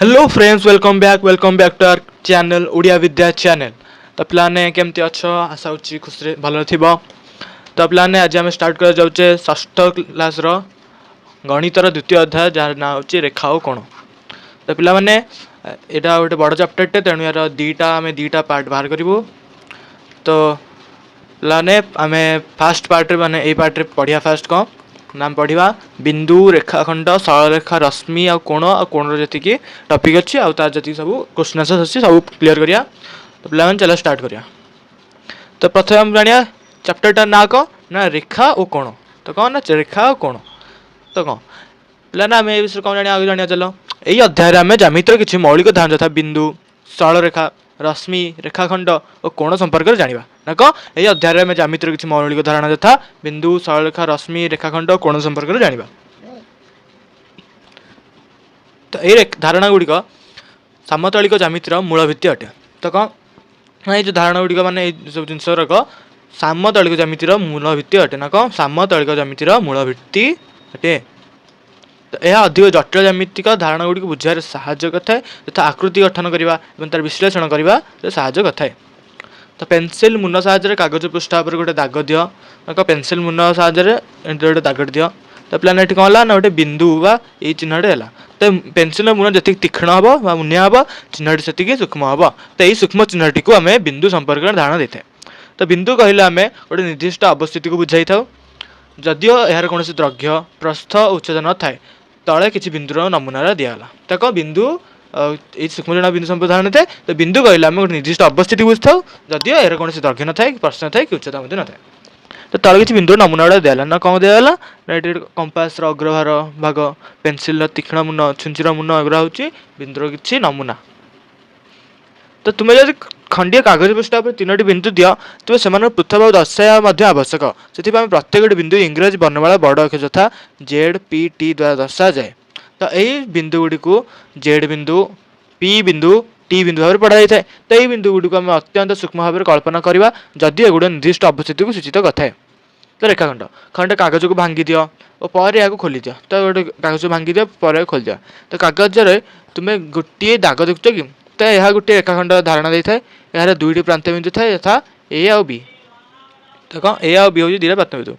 Hello friends, welcome back to our channel Odia Vidya channel. तो पिलाने केमती अच्छो आशा होची खुशी भल थिबो। तो पिलाने आज हम स्टार्ट कर जाउचे षष्ठ क्लास रो गणितर द्वितीय अध्याय जार ना होची रेखा ओ कोण। तो पिला माने एटा गोटे बड़ चैप्टर टे, तेणु यार दीटा पार्ट बाहर करिवो। तो पिलाने आमे फास्ट पार्ट रे माने ए पार्ट रे पढ़िया। फास्ट को नाम पढ़ा बिंदु रेखाखंड सरलरेखा रश्मि आ कोण जी टपिक अच्छी आर जी सब क्वेश्चन आंसर अच्छी सब क्लीयर करिया। तो पे चलो स्टार्ट करिया। तो प्रथम हम जानिया चैप्टर ना कौन ना रेखा और कोण। तो कौन ना रेखा और कोण। तो कौन पे ना आम ए विषय कौन आगे जानिया। चलो यही अध्याय आम ज्यामितिर किसी मौलिक धारणा यथा बिंदु सरलरेखा रश्मि रेखाखंड और कोण संपर्क में जाना ना कौन। यही अध्याय में ज्यामितिर किसी मौलिक धारणा यथा बिंदु सरलरेखा रश्मि रेखाखंड और कोण संपर्क में जाना। तो ये धारणा गुड़िक सामतलिक ज्यामितिर मूलभित्ति अटे। तो कौन ये जो धारणा गुड़िक माने सब जिनसरक सामतलिक ज्यामितिर मूलभित्ति अटे ना कौन सामतलिक ज्यामितिर मूलभित्ति अटे। तो यह अधिक जटिल ज्यामितिक धारणा गुड़िक बुझार साहाय्य करता तथा आकृति गठन करने तार विश्लेषण करने साहाय्य करता है। तो पेनसिल मुन साहाय्य कागज पृष्ठा पर गोटे दाग दियो ना पेनसिल मुन साहाय्य गोटे दाग दियो। तो प्लान ये कौन है ना गोटे बिंदु बा ये चिन्हटे है। तो पेनसिल मुन जी तीक्ष्ण हम मुनिया हम चिन्हटी से सूक्ष्म हम। तो यही सूक्ष्म चिन्हटी को आम बिंदु संपर्क में धारणा देते। तो बिंदु कहले आम गोटे निर्दिष्ट अवस्थिति को बुझाई था। जदिओ यार कौन द्रव्य प्रस्थ उच्चता न थाए तले किसी बिंदुर नमूना दिगला। तो कौन बिंदु ये सूक्ष्म बिंदु संपर्क धारणा थे। तो बिंदु कहले आम गोटे निर्दिष्ट अवस्थिति बुझा जदिओ यार कौन द्रव्य न थाए प्रश्न थाए कि उच्चता न थाए। तो तले किसी बिंदु नमूना गुड़ा दिगला ना कौन दिगला ना ये कंपास अग्रभार भाग पेनसिल तीक्ष्ण मुन छुंचीर मुन एगुरा हूँ बिंदुर किसी नमूना। तो तुम्हें जब खंडीय कागज पृष्ठा पर तीनो बिंदु दियो तेज से पृथक भाव दर्शाया आवश्यक। से प्रत्येक बिंदु इंग्रजी वर्णमाला बड़ अक्षर यथा जेड पी टी द्वारा दर्शा जाए। तो यही बिंदु गुड़ी को जेड बिंदु पी बिंदु टी बिंदु भाव पढ़ा जाए। तो यही बिंदु गुड़ी को आम अत्यंत सूक्ष्म भाव में कल्पना करवा जदि एगुड़ा निर्दिष्ट अवस्थिति को सूचित करता। तो रेखाखंड खंड कागज को भांगी दियो और पर या खोली दियो। तो गोटे कागज भांगी दियो पर खोली दियो। तो कागज तुम्हें गोटे दाग देखुच कि तो यह गोटे रेखाखंड धारणा दे थाए। यार दुईटी प्रांत बिंदु थाए यथा ए आ बी। तो कौन ए आ बी हूँ दुईटा प्रांत बिंदु।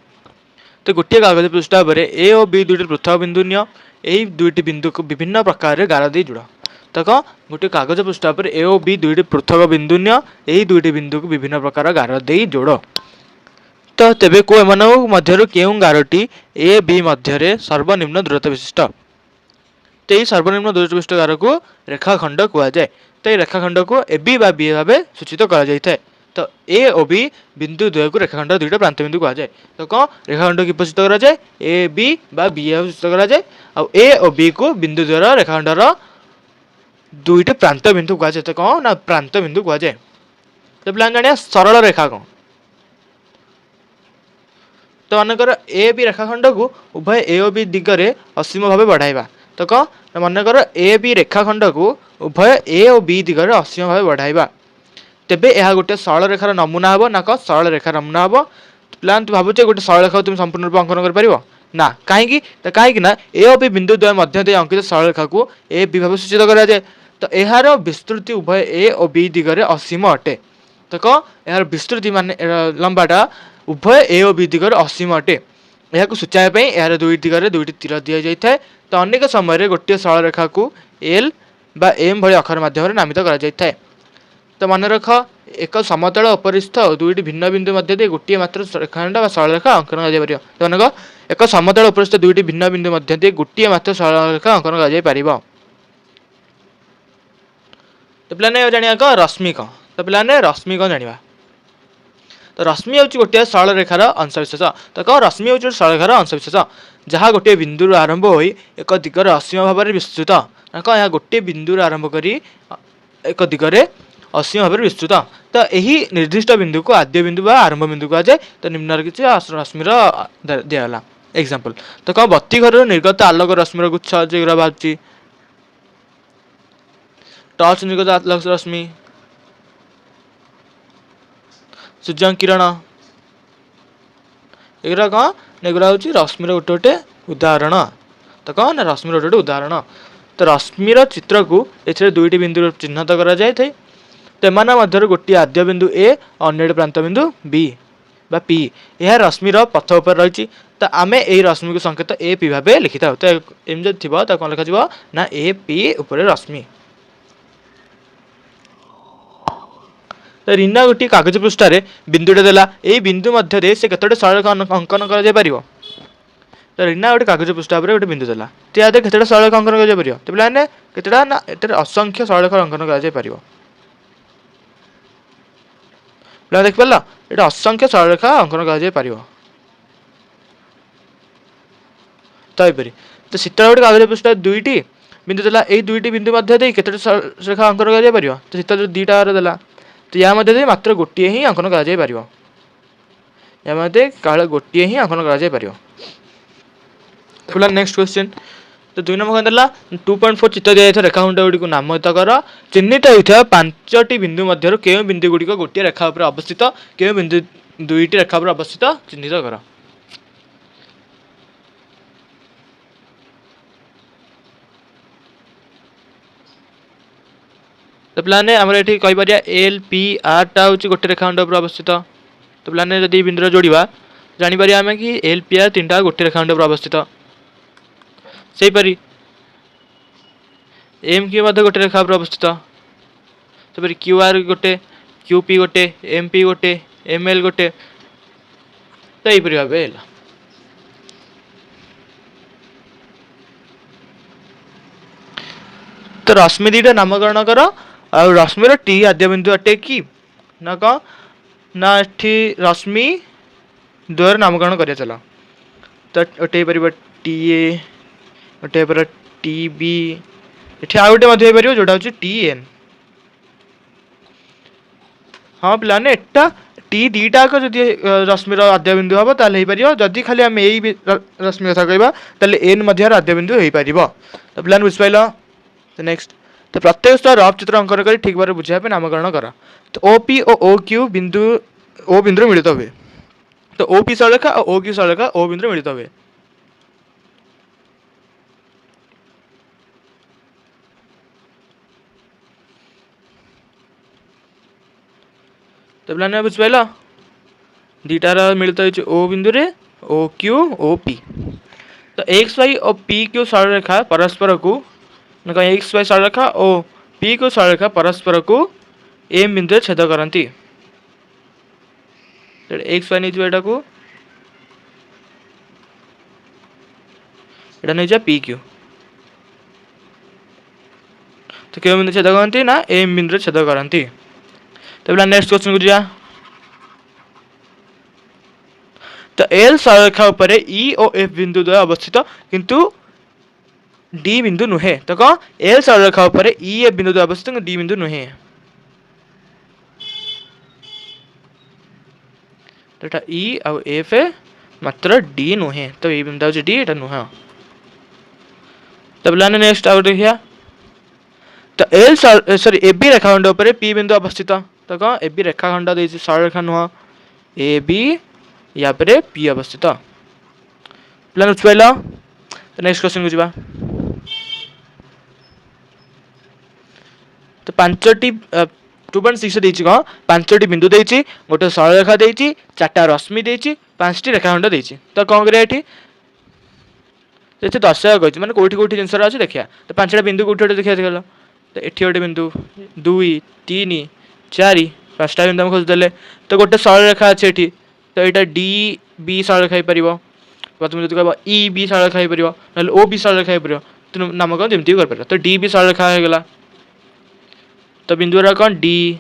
तो गोटे कागज पृष्ठा पर ए और बी दुईटी पृथक बिंदु नियो यही दुईटी बिंदु को विभिन्न प्रकार गार दे जुड़। तो कौन गोटे कागज पृष्ठा पर ए और बी दुईटी पृथक बिंदु नियो यही दुईटी बिंदु को विभिन्न प्रकार गार दे जोड़। तो तेबे को एमध्य केउ गारटी ए बी मध्य सर्वनिम्न दूरता विशिष्ट। तो यही सर्वनिम्न दूरता विशिष्ट गार को रेखाखंड कहुए। तो ये रेखाखंड को ए बी बा बी भाव सूचित कर। तो ए और बी बिंदु द्वय को रेखाखंड दुईटा प्रांत बिंदु कहुए। तो कौन रेखाखंड की सूचित कराए ए बी बा बी सूचित कराए आ ए और बी को बिंदु द्वय रेखाखंडर दुईटा प्रांत बिंदु कहुए। तो कौन ना प्रांत बिंदु कहुए। तो पे जाना सरल रेखा कौन। तो मनकर ए बी रेखाखंड को उभय ए और बी दिगरे असीम भाव बढ़ाइबा। तो कौन मनकर ए बी रेखाखंड को उभय ए और बी दिगरे असीम भाव बढ़ाइबा तेबे यह गोटे सरल रेखार नमूना हम ना कौन सरल रेखार नमूना हम। प्लान तुम भावुचे गोटे सरल रेखा तुम संपूर्ण रूप अंकन कर पारिबो ना कहीं तो कहीं ना ए और बी बिंदु द्वय मध्य अंकित सरल रेखा को ए बी भाव सूचित कराए। तो यार विस्तृति उभय ए और बी दिगरे असीम अटे। तो कौन यार विस्तृति मान लंबाटा उभय ए और बी दिगरे असीम अटे। यह सूचाइबा यार दुई दिगरे दुईटी तीर दि जाए। तो अनेक समय गोटे सरल रेखा को एल बा एम भाई अक्षर माध्यम नामित कर। तो मन रख एक समतल उपरिस्थ दुईटी भिन्न बिंदु मध्य गोटे मात्र रेखाखंड सरल रेखा अंकन कर। तो मन एक समतल उपरिस्थ दुईटी भिन्न बिंदु मध्य गोटे मात्र सरल रेखा अंकन कर। तो पे जाना रश्मि कौन। तो पे रश्मि कौन जाना। तो रश्मि हूँ गोटे सरल रेखार अंशविशेष। तो कौन रश्मि हूँ सरल रेखार अंशविशेष जहाँ गोटे बिंदु आरंभ हो एक दिगरे असीम भाव में विस्तृत ना कौन यह गोटे बिंदु आरंभ कर एक दिगरे असीम भाव में विस्तृत। तो यही निर्दिष्ट बिंदु को आद्य बिंदु बा आरंभ बिंदु कहुए। तो निम्न किसी रश्मिर दिगला एग्जांपल। तो कौन बत्ती घर निर्गत आलोक रश्मिर गुच्छ जो बाहर टर्च निर्गत आलोक रश्मि सूर्य किरण एगुरा कौन एगुरा हूँ रश्मिर गोटे गोटे उदाहरण। तो कौन ना रश्मिर गोटे उदाहरण। तो रश्मिर चित्र को ए दुईटी बिंदु चिन्हित कर गोटे आद्य बिंदु ए अन्य प्रांत बिंदु बी बा पी यह रश्मिर पथ उपर रही। तो आम यही रश्मि को संकेत ए पी भाव लिखि था। तो एम जो थी तो कौन लिखा ना ए पी उपर रश्मि। तो रीना गोटे कागज पृष्ठार बिंदुटे देला यही बिंदु मध्य से केतोटी सरलरेखा अंकन कर। तो रीना गोटे कागज पृष्ठा पर गोटे बिंदु देला तो या केतोटा सरलरेखा अंकन कर। तो पे केतोटा ना ए असंख्य सरलरेखा अंकन कर। देख पार ये असंख्य सरलरेखा अंकन कर। तो यहीपरी तो शीतल गोटे कागज पृष्ठ दुईटी बिंदु देला यही दुईटी बिंदु मध्य केतोटी सरलरेखा अंकन कर। तो शीतल दुईटा देला तो या मध्य मात्र गोटे ही अंकन कर। या मध्य केवल गोटे ही अंकन कर। नेक्स्ट क्वेश्चन तो 2 नंबर देला 2.4 चित्र दिया रेखाखंड गुड़ी को नामित कर। चिन्हित होता 5टी बिंदु मध्य के बिंदु गुड़िक गोटे रेखा पर अवस्थित के बिंदु दुईटी रेखा पर अवस्थित चिन्हित कर। तो पे आम ये कहीपर एल पी आर टा हूँ गोटे रेखाखंड पर अवस्थित। तो पे जब बिंदु जोड़ा जापर आम कि एल पी आर 3टा गोटे रेखाखंड पर अवस्थित। से परी एम क्यू गोटे रेखा पर अवस्थित। से क्यू आर गोटे क्यू पी गोटे एम पी गोटे एम एल गोटे। तो यहीपरी भाव है। तो रश्मि दीटा नामकरण कर आ रश्मिर टी आद्य बिंदु अटे कि ना कौन ना रश्मि द्वयर नामकरण कर। चल तो अटे पार टी ए गोटे पर टी बी ये आउ गोटे जोटा हूँ टी एन। हाँ पे एटा टी दीटाक जदि रश्मिर आद्य बिंदु हम ताल जदि खाली आम यही रश्मि कथा कहवा एन आद्य बिंदु हो पार। तो पे बुझिपाल। तो नेक्स्ट तो प्रत्येक स्तर रफ चित्र अंकन कर ठीक भाव बुझापे नामकरण कर। तो ओ पी और ओ क्यू बिंदु ओ बिंदु मिलित हुए। तो ओ पी सरलरेखा और ओ क्यू सरलरेखा ओ बिंदु मिलित हुए। तो पे बुझिपाल दीटार मिलित हो ओ बिंदु रे ओ क्यू ओ पी। तो एक्स वाई और पी क्यू सरलरेखा परस्पर को एक्स वाई सरलरेखा और पी क्यू सरलरेखा परस्पर को एम बिंदु छेद करती। एक्स वाई नहीं यहाँ को नहीं जा पी क्यू। तो क्यों बिंदु छेद करती ना एम बिंदु छेद करती। तो नेक्स्ट क्वेश्चन को जा। तो एल सरलरेखा उपर ई और एफ बिंदु द्वय अवस्थित किंतु डी बिंदु नुहे। तो कौन एल सरलरेखा उपर ई एफ बिंदु द्वय अवस्थित डी बिंदु नुहे। तो ई आउ एफ मात्र डी नुहे। तो ये बिंदु डी एटा नुह। तो पे नेक्स्ट आउ देखिया। तो एल सॉरी ए बी रेखाखंड उपर पी बिंदु अवस्थित। तो कौन ए बी रेखाखंड दे सरलरेखा नुह ए बी या पी अवस्थित। प्लान बुझिपाल। तो नेक्स्ट क्वेश्चन को जा। तो 5टी 2.6 देछि कौन 5टी बिंदु देछि गोटे सरलरेखा देछि 4टा रश्मि देछि 5टी रेखाखंड देछि। तो कौन करिया एठी दर्शक कहछि माने कोठी कोठी जिनसर अछि देखिया। तो 5टा बिंदु कोठी कोठी देखिया गलो। तो एठी गोटे बिंदु 2 3 4 5टा बिंदु हम खोज देले। तो गोटे सरलरेखा अछि एठी। तो यहाँ डी बी सरलरेखा हो पार प्रथम जो कह ई बी सरलरेखा हो पार ना ओ बी सरलरेखा हो पार। तो नामकरण जमी कर। तो डी बी सरलरेखा होगा। तो बिंदु कौन डी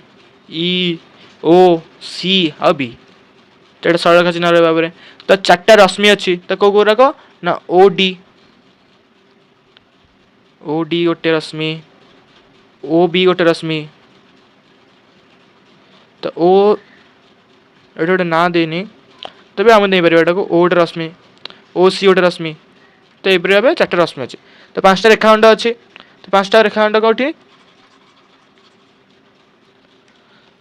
ई ओ सी आ बी तो सरलरेखा चिन्ह रहा भाव। तो 4टा रश्मि अच्छी तो कौ गुराक ना ओ डी गोटे रश्मि ओ बी गोटे रश्मि। तो ओ ये गोटे ना देनी तो भी आम नहीं पार को ओ गोटे रश्मि ओ सी गोटे रश्मि। तो ये भाव 4टा रश्मि अच्छी। तो 5टा रेखाखंड अच्छी। तो 5टा रेखाखंड कौटी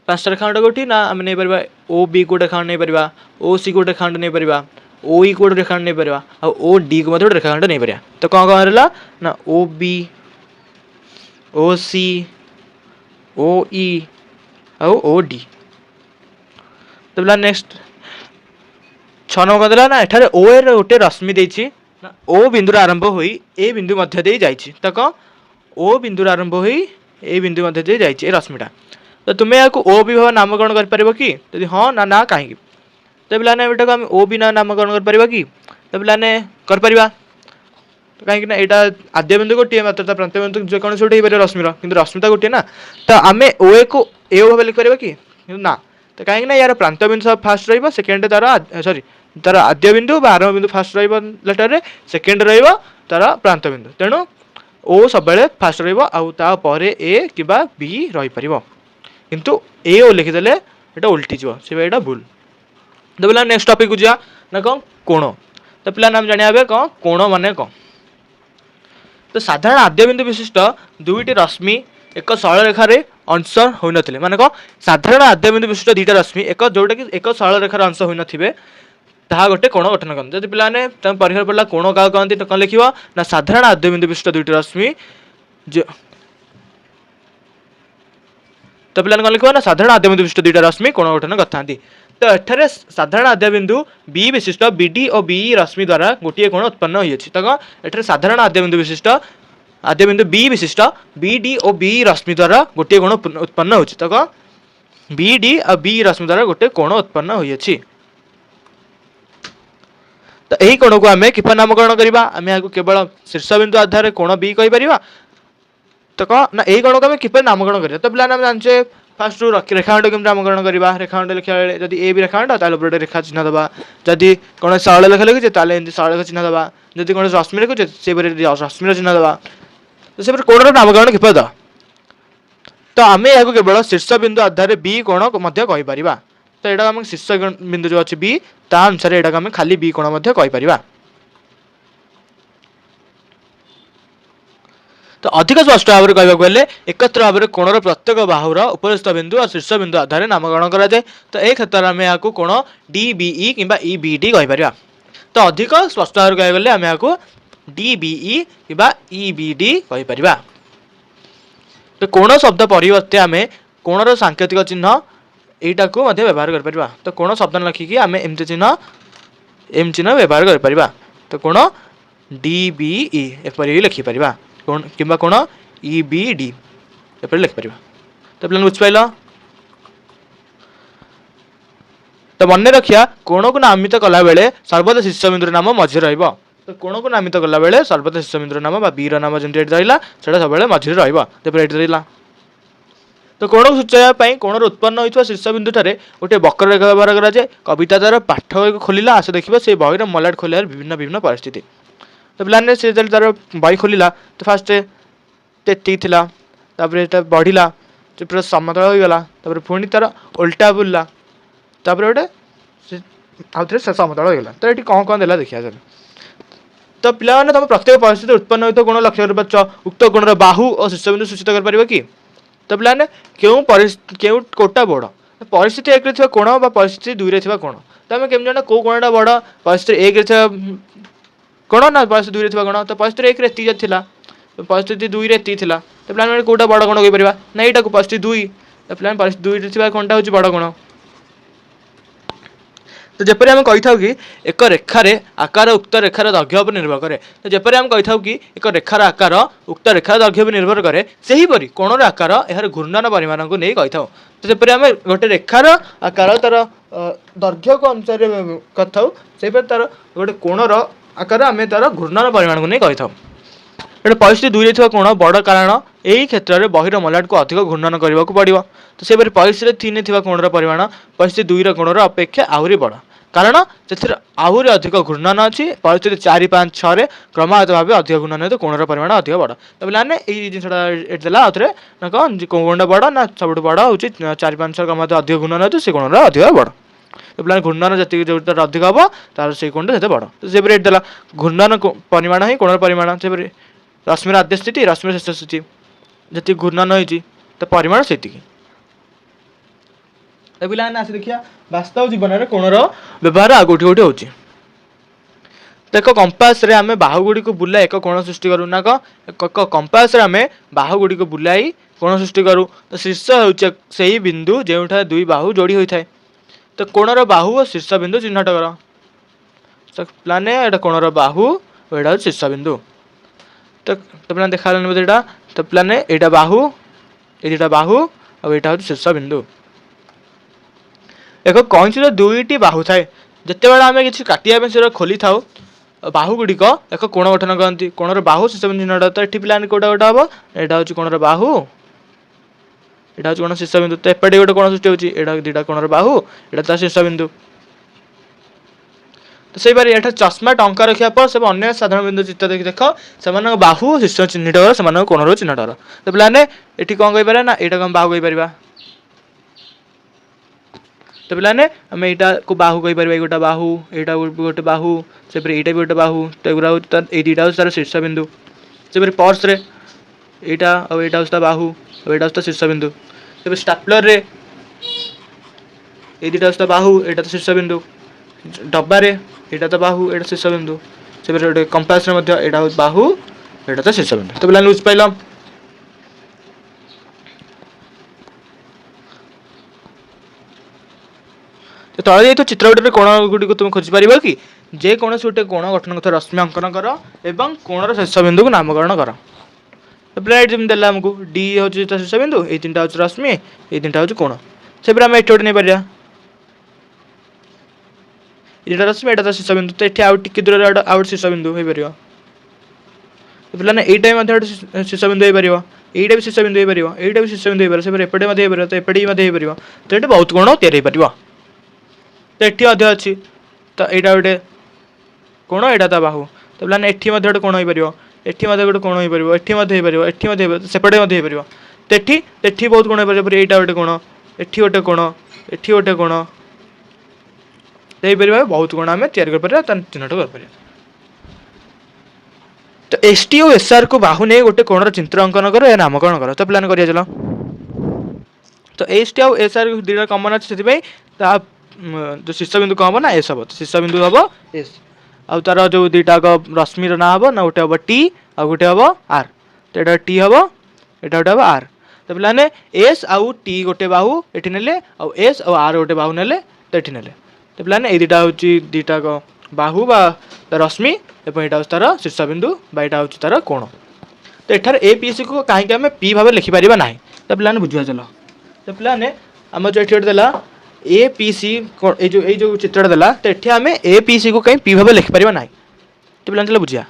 5टा रेखाखंड कौटी ना आम नहीं पार ओ बी को रेखाखंड नहीं पार ओ सी को रेखाखंड नहीं पार ओ ई को रेखाखंड नहीं पार ओ डी को रेखाखंड नहीं पार। तो कौन कौन रहा ना ओ बी ओ सी ओ ई ଆଉ ଓ ଡି। ତ ପିଲା ନେକ୍ସଟ 6 ନମ୍ବର ଦେଲା ନା ଏଠାରେ ଓ ର ଗୋଟେ ରଶ୍ମି ଦେଇଛି ନା ଓ ବିନ୍ଦୁର ଆରମ୍ଭ ହୋଇ ଏ ବିନ୍ଦୁ ମଧ୍ୟ ଦେଇ ଯାଇଛି। ତ କ'ଣ ଓ ବିନ୍ଦୁର ଆରମ୍ଭ ହୋଇ ଏ ବିନ୍ଦୁ ମଧ୍ୟ ଦେଇ ଯାଇଛି ଏ ରଶ୍ମିଟା। ତ ତୁମେ ଏହାକୁ ଓ ବି ଭାବେ ନାମକରଣ କରିପାରିବ କି? ଯଦି ହଁ ନା ନା କାହିଁକି? ତ ପିଲାମାନେ ଏଟାକୁ ଆମେ ଓ ବି ନାମକରଣ କରିପାରିବା କି? ତ ପିଲାମାନେ କରିପାରିବା। କାହିଁକି ନା ଏଇଟା ଆଦ୍ୟ ବିନ୍ଦୁ ଗୋଟିଏ ମାତ୍ର ତା ପ୍ରାନ୍ତ ବିନ୍ଦୁ ଯେକୌଣସି ଗୋଟେ ହେଇପାରିବ ରଶ୍ମିର, କିନ୍ତୁ ରଶ୍ମି ତ ଗୋଟିଏ ନା। ତ ଆମେ ଓ କୁ ଏ ଭାବେ ଲେଖିପାରିବା କି? କିନ୍ତୁ ନା। ତ କାହିଁକି ନା ୟାର ପ୍ରାନ୍ତ ବିନ୍ଦୁ ଫାଷ୍ଟ ରହିବ, ସେକେଣ୍ଡ ତାର ସରି ତାର ଆଦ୍ୟ ବିନ୍ଦୁ ବା ଆରମ୍ଭ ବିନ୍ଦୁ ଫାଷ୍ଟ ରହିବ ଲେଟରରେ, ସେକେଣ୍ଡ ରହିବ ତାର ପ୍ରାନ୍ତ ବିନ୍ଦୁ। ତେଣୁ ଓ ସବୁବେଳେ ଫାଷ୍ଟ ରହିବ ଆଉ ତାପରେ ଏ କିମ୍ବା ବି ରହିପାରିବ। କିନ୍ତୁ ଏ ଓ ଲେଖିଦେଲେ ଏଇଟା ଓଲଟିଯିବ, ସେ ଏଇଟା ଭୁଲ। ତ ପିଲା ନେକ୍ସଟ ଟପିକକୁ ଯିବା ନା କ'ଣ କୋଣ। ତ ପିଲାମାନେ ଆମେ ଜାଣିବା କ'ଣ କୋଣ ମାନେ କ'ଣ। ତ ସାଧାରଣ ଆଦ୍ୟବିନ୍ଦୁ ବିଶିଷ୍ଟ ଦୁଇଟି ରଶ୍ମି ଏକ ସରଳରେଖାରେ ଅଂଶ ହୋଇନଥିଲେ, ମାନେ କ'ଣ ସାଧାରଣ ଆଦ୍ୟବିନ୍ଦୁ ବିଶିଷ୍ଟ ଦୁଇଟା ରଶ୍ମି ଯୋଉଟାକି ଏକ ସରଳରେଖାର ଅଂଶ ହୋଇନଥିବେ ତାହା ଗୋଟେ କୋଣ ଗଠନ କରନ୍ତି। ଯଦି ପିଲାମାନେ ତମେ ପରୀକ୍ଷାରେ ପଡ଼ିଲା କୋଣ କାହାକୁ କହନ୍ତି, ତ କ'ଣ ଲେଖିବ ନା ସାଧାରଣ ଆଦ୍ୟବିନ୍ଦୁ ବିଶିଷ୍ଟ ଦୁଇଟି ରଶ୍ମି। ତ ପିଲାମାନେ କ'ଣ ଲେଖିବ ନା ସାଧାରଣ ଆଦ୍ୟବିନ୍ଦୁ ବିଶିଷ୍ଟ ଦୁଇଟା ରଶ୍ମି କୋଣ ଗଠନ କରିଥାନ୍ତି। ତ ଏଠାରେ ସାଧାରଣ ଆଦ୍ୟବିନ୍ଦୁ ବି ବିଶିଷ୍ଟ ବିଡି ଓ ବିଇ ରଶ୍ମି ଦ୍ୱାରା ଗୋଟିଏ କୋଣ ଉତ୍ପନ୍ନ ହୋଇଅଛି। ତ କ'ଣ ଏଠାରେ ସାଧାରଣ ଆଦ୍ୟବିନ୍ଦୁ ବି ବିଶିଷ୍ଟ ବିଡି ଓ ବିଇ ରଶ୍ମି ଦ୍ୱାରା ଗୋଟିଏ କୋଣ ଉତ୍ପନ୍ନ ହେଉଛି। ତ କ'ଣ ବିଡି ଆଉ ବିଇ ରଶ୍ମି ଦ୍ୱାରା ଗୋଟିଏ କୋଣ ଉତ୍ପନ୍ନ ହୋଇଅଛି। ତ ଏହି କୋଣକୁ ଆମେ କିପରି ନାମକରଣ କରିବା? ଆମେ ଏହାକୁ କେବଳ ଶୀର୍ଷବିନ୍ଦୁ ଆଧାରରେ କୋଣ ବି କହିପାରିବା। ତ କ'ଣ ନା ଏହି କୋଣକୁ ଆମେ କିପରି ନାମକରଣ କରିବା? ତ ପିଲାମାନେ ଆମେ ଜାଣିଛେ ଫାଷ୍ଟରୁ ରେଖାଖଣ୍ଡ କେମିତି ନାମକରଣ କରିବା। ରେଖାଖଣ୍ଡ ଲେଖିବା ବେଳେ ଯଦି ଏ ବି ରେଖାଖଣ୍ଡ ତାହେଲେ ଉପରେ ଗୋଟେ ରେଖା ଚିହ୍ନ ଦେବା। ଯଦି କୌଣସି ସରଳ ରେଖା ଲେଖୁଛେ ତାହେଲେ ଏମିତି ସରଳ ରେଖା ଚିହ୍ନ ଦେବା। ଯଦି କୌଣସି ରଶ୍ମି ଲେଖୁଛେ ସେପରି ରଶ୍ମିର ଚିହ୍ନ ଦେବା। ତ ସେପରି କୋଣର ନାମକରଣ କିପରି ଦେବା? ତ ଆମେ ଏହାକୁ କେବଳ ଶୀର୍ଷ ବିନ୍ଦୁ ଆଧାରରେ ବି କୋଣ ମଧ୍ୟ କହିପାରିବା। ତ ଏଇଟା ଆମେ ଶୀର୍ଷ ବିନ୍ଦୁ ଯେଉଁ ଅଛି ବି, ତା ଅନୁସାରେ ଏଇଟାକୁ ଆମେ ଖାଲି ବି କୋଣ ମଧ୍ୟ କହିପାରିବା। ତ ଅଧିକ ସ୍ପଷ୍ଟ ଭାବରେ କହିବାକୁ ଗଲେ ଏକତ୍ର ଭାବରେ କୋଣର ପ୍ରତ୍ୟେକ ବାହୁର ଉପରିସ୍ଥ ବିନ୍ଦୁ ଆଉ ଶୀର୍ଷ ବିନ୍ଦୁ ଆଧାରରେ ନାମକରଣ କରାଯାଏ। ତ ଏ କ୍ଷେତ୍ରରେ ଆମେ ଏହାକୁ କୋଣ ଡି ବିଇ କିମ୍ବା ଇ ବିଡି କହିପାରିବା। ତ ଅଧିକ ସ୍ପଷ୍ଟ ଭାବରେ କହିବାକୁ ଗଲେ ଆମେ ଏହାକୁ ଡି ବିଇ କିମ୍ବା ଇ ବିଡି କହିପାରିବା। ତ କୋଣ ଶବ୍ଦ ପରିବର୍ତ୍ତେ ଆମେ କୋଣର ସାଙ୍କେତିକ ଚିହ୍ନ ଏଇଟାକୁ ମଧ୍ୟ ବ୍ୟବହାର କରିପାରିବା। ତ କୋଣ ଶବ୍ଦ ଲେଖିକି ଆମେ ଏମିତି ଚିହ୍ନ ବ୍ୟବହାର କରିପାରିବା। ତ କୋଣ ଡି ବିଇ ଏପରି ଲେଖିପାରିବା କିମ୍ବା କୋଣ ଇ ବି ଡି ଏପରି ଲେଖିପାରିବା। ତ ପିଲାମାନେ ବୁଝିପାରିଲ? ତ ମନେ ରଖିବା କୋଣକୁ ନାମିତ କଲାବେଳେ ସର୍ବଦା ଶୀର୍ଷବିନ୍ଦୁର ନାମ ମଝିରେ ରହିବ। ତ କୋଣକୁ ନାମିତ କଲାବେଳେ ସର୍ବଦା ଶୀର୍ଷବିନ୍ଦୁର ନାମ ବା ବିର ନାମ ଯେମିତି ଏଠି ରହିଲା ସେଇଟା ସବୁବେଳେ ମଝିରେ ରହିବ। ଯେପରି ଏଠି ରହିଲା। ତ କୋଣକୁ ସୂଚାଇବା ପାଇଁ କୋଣର ଉତ୍ପନ୍ନ ହୋଇଥିବା ଶୀର୍ଷବିନ୍ଦୁଠାରେ ଗୋଟିଏ ବକ୍ରରେଖା ବ୍ୟବହାର କରାଯାଏ। କବିତା ଦ୍ୱାରା ପାଠ ଖୋଲିଲା ଆସ ଦେଖିବ ସେ ବହିର ମଲାଟ ଖୋଲିବାର ବିଭିନ୍ନ ପରିସ୍ଥିତି। ତ ପିଲାମାନେ ସେ ଯେତେବେଳେ ତାର ବହି ଖୋଲିଲା ତ ଫାଷ୍ଟ ଏତିକି ଥିଲା, ତାପରେ ଏଟା ବଢ଼ିଲା, ସେ ପୁରା ସମତଳ ହୋଇଗଲା, ତାପରେ ପୁଣି ତାର ଓଲଟା ବୁଲିଲା, ତାପରେ ଗୋଟେ ଆଉଥରେ ସେ ସମତଳ ହୋଇଗଲା। ତ ଏଠି କ'ଣ ଦେଲା ଦେଖିବା ଚାଲ। ତ ପିଲାମାନେ ତମ ପ୍ରତ୍ୟେକ ପରିସ୍ଥିତି ଉତ୍ପନ୍ନ ହୋଇଥିବା କୋଣ ଲକ୍ଷ୍ୟ କରିପାରୁଛ। ଉକ୍ତ କୋଣର ବାହୁ ଓ ଶୀର୍ଷବିନ୍ଦୁ ସୂଚିତ କରିପାରିବ କି? ତ ପିଲାମାନେ କେଉଁ କୋଣଟା ବଡ଼? ପରିସ୍ଥିତି 1ରେ ଥିବା କୋଣ ବା ପରିସ୍ଥିତି 2ରେ ଥିବା କୋଣ। ତ ଆମେ କେମିତି ଜାଣିବା କେଉଁ କୋଣଟା ବଡ଼? ପରିସ୍ଥିତି 1ରେ ଥିବା କୋଣ ନା ପରିସ୍ଥିତି 2ରେ ଥିବା କୋଣ? ତ ପରିସ୍ଥିତି 1ରେ ଏତିକି ଥିଲା, ପରିସ୍ଥିତି 2ରେ ଏତିକି ଥିଲା। ତ ପିଲାମାନେ କୋଉଟା ବଡ଼ କୋଣ କହିପାରିବା? ନା ଏଇଟାକୁ ପରିସ୍ଥିତି 2। ତ ପିଲାମାନେ ପରିସ୍ଥିତି 2ରେ ଥିବା କୋଣଟା ହେଉଛି ବଡ଼ କୋଣ। ତ ଯେପରି ଆମେ କହିଥାଉ କି ଏକ ରେଖାରେ ଆକାର ଉକ୍ତ ରେଖାର ଦୈର୍ଘ୍ୟ ଉପରେ ନିର୍ଭର କରେ। ତ ଯେପରି ଆମେ କହିଥାଉ କି ଏକ ରେଖାର ଆକାର ଉକ୍ତ ରେଖାର ଦୈର୍ଘ୍ୟ ଉପରେ ନିର୍ଭର କରେ, ସେହିପରି କୋଣର ଆକାର ଏହାର ଘୂର୍ଣ୍ଣନ ପରିମାଣକୁ ନେଇ କହିଥାଉ। ତ ଯେପରି ଆମେ ଗୋଟେ ରେଖାର ଆକାର ତାର ଦୈର୍ଘ୍ୟକୁ ଅନୁସାରେ କରିଥାଉ, ସେହିପରି ତାର ଗୋଟେ କୋଣର ଆକାର ଆମେ ତାର ଘୂର୍ଣ୍ଣନ ପରିମାଣକୁ ନେଇ କହିଥାଉ। ଏଠି ପରିସ୍ଥିତି 2ରେ ଥିବା କୋଣ ବଡ଼ କାରଣ ଏହି କ୍ଷେତ୍ରରେ ବହିର ମଲାଟକୁ ଅଧିକ ଘୂର୍ଣ୍ଣନ କରିବାକୁ ପଡ଼ିବ। ତ ସେହିପରି ପରିସ୍ଥିତି 3ରେ ଥିବା କୋଣର ପରିମାଣ ପରିସ୍ଥିତି 2ର କୋଣର ଅପେକ୍ଷା ଆହୁରି ବଡ଼, କାରଣ ସେଥିରେ ଆହୁରି ଅଧିକ ଘୂର୍ଣ୍ଣନ ଅଛି। ପରିସ୍ଥିତି 4, 5, 6ରେ କ୍ରମାଗତ ଭାବେ ଅଧିକ ଘୂର୍ଣ୍ଣନ ହେତୁ କୋଣର ପରିମାଣ ଅଧିକ ବଡ଼। ତ ପିଲାମାନେ ଏଇ ଜିନିଷଟା ଏଠି ଦେଲା ଆଉଥରେ ନା କ'ଣ କୋଣଟା ବଡ଼ ନା ସବୁଠୁ ବଡ଼ ହେଉଛି 4, 5, 6 କ୍ରମାଗତ ଅଧିକ ଘୂର୍ଣ୍ଣନ ହେତୁ ସେ କୋଣର ଅଧିକ ବଡ଼। ତ ପିଲାମାନେ ଘୂର୍ଣ୍ଣନ ଯେତିକି ଯେଉଁଟାରେ ଅଧିକ ହେବ ତାର ସେଇ କୋଣଟା ସେତେ ବଡ଼। ତ ସେପରି ଏଠି ଦେଲା ଘୂର୍ଣ୍ଣନ ପରିମାଣ ହିଁ କୋଣର ପରିମାଣ। ସେପରି ରଶ୍ମିର ଆଦ୍ୟ ସ୍ଥିତି ରଶ୍ମିର ଶେଷ ସ୍ଥିତି ଯେତିକି ଘୂର୍ଣ୍ଣନ ହେଇଛି ତ ପରିମାଣ ସେତିକି। ତ ପିଲାମାନେ ଆସି ଦେଖିବା ବାସ୍ତବ ଜୀବନରେ କୋଣର ବ୍ୟବହାର ଆଉ କୋଉଠି ହେଉଛି। तो एक कंपास रे आमे बाहु गुडी को बुलाई एक कोण सृष्टि करू ना एक कंपास रे आमे बाहु गुडी को बुलाई कोण सृष्टि करू। तो शीर्ष होउछ सेही बिंदु जेउठा दुई बाहु जोड़ी होई थाए। तो कोणर बाहु और शीर्ष बिंदु चिन्हट कर। तो प्लान एटा कोणर बाहु और एटा शीर्ष बिंदु। तो प्लान देखा बोधे एटा। तो प्लान एटा बाहु एटा बाहु और एटा हो शीर्ष बिंदु। एक कईंचर दुईटी बाहु थाए जिते बड़ा आम कि काटिया से खोली था बाहु गुड़िक एक कोण गठन करती कोणर बाहु शीर्ष बिंदु चिन्हट। तो ये प्लान कौटा गोटे हम यहाँ हूँ कोणर बाहु यहाँ हूँ कोण शीर्ष बिंदु। तो एपटे गोटे कोण सृष्टि होती है दुटा कोणर बाहु यहाँ शीर्ष बिंदु। तो से बार यहाँ चश्मा टंका रखा पर सब अन्य साधारण बिंदु चित्र देखी देख से बाहु शीर्ष चिन्हित कर से कोणर चिन्हट कर। तो प्लान ये कौन कहीपर ना यहाँ कौन बाहु कहीपर। तो प्लान आम यहाँ को बाहु कहीपर गोटे बाहु यहाँ गोटे बाहु से यहाँ भी गोटे बाहु। तो ये दुटा हूँ तार शीर्ष बिंदु। से पर्स रे यहाँ और यहाँ हूँ बाहु और यहाँ हूँ शीर्ष बिंदु। से स्टापलर रे ये दुटा हूँ बाहु यहाँ तो शीर्ष बिंदु। डब्बा रे यहाँ तो बाहु यहाँ शीर्ष बिंदु। से गोटे कंपास यहाँ हूँ बाहु यहाँ तो शीर्ष बिंदु। तो प्लान बुझ पाइल। तो तले तो चित्र गुटे कोण गुड़ी को तुम खोजी पार कि जेकोसी गोटे कोण गठन कर रश्मि अंकन कर एवं कोणर शीर्ष बिंदु को नामकरण कर। तो प्लेट जमी देला आमको डी हूँ शीर्ष बिंदु ये तीन हूँ रश्मि ये तीन हूँ कोण। से आम ये गोटे नहीं पार ये रश्मि यहाँ शीर्ष बिंदु। तो ये आउ टी दूर आउ शीर्ष बिंदु हो पार। पिलाने यहाँ शीर्ष बिंदु हो पार यहाँ भी शीर्ष बिंदु हो पार यहाँ भी शीर्ष बिंदु हो पार से एपटे हो पार। तो एपटे भी हो पार। तो ये बहुत कोण तैयारी हो। तो ये अच्छी तो यहाँ गोटे कोण यहाँ तो बाहु। तो प्लान ये गोटे कोण हो पार ये गोटे कोण हो पार ये हो पार ये सेपटे हो पार। तो ये बहुत कोण हो पार यहाँ गोटे कोण ये गोटे कोण ये गोटे कोण तो बहुत कोण आम तैयारी कर चिन्हट कर। तो एस टी और एस आर को बाहु नहीं गोटे कोणर चित्र अंकन कर या नामकरण कर। तो प्लान करिया चलो। तो एस टी और एस आर दुटा कमन अच्छे से जो शीर्ष बिंदु कौन हम ना एस हम। तो शीर्ष बिंदु हम एस आउ तार जो दुटा रश्मि ना हम ना गोटे हम टी आ गोटे हम आर। तो यहाँ टी हम यहाँ गोटे हम आर। तो प्लान एस आउ टी गोटे बाहु ये ने एस और आर गोटे बाहु ने तो ये ने। तो प्लान ये दुटा हूँ दुटा बाहु बा रश्मि और यहाँ हूँ तार शीर्ष बिंदु बा यहाँ हूँ तार कोण। तो एठार ए पी सी को कहीं आम पी भाव लिखिपर ना। तो प्लान बुझा चल। तो प्लान आम जो ये देला ए पी सी जो चित्र देला तो ये आम ए पी सी को कहीं पी भाव लिखिपर ना। तो प्लान चल बुझा।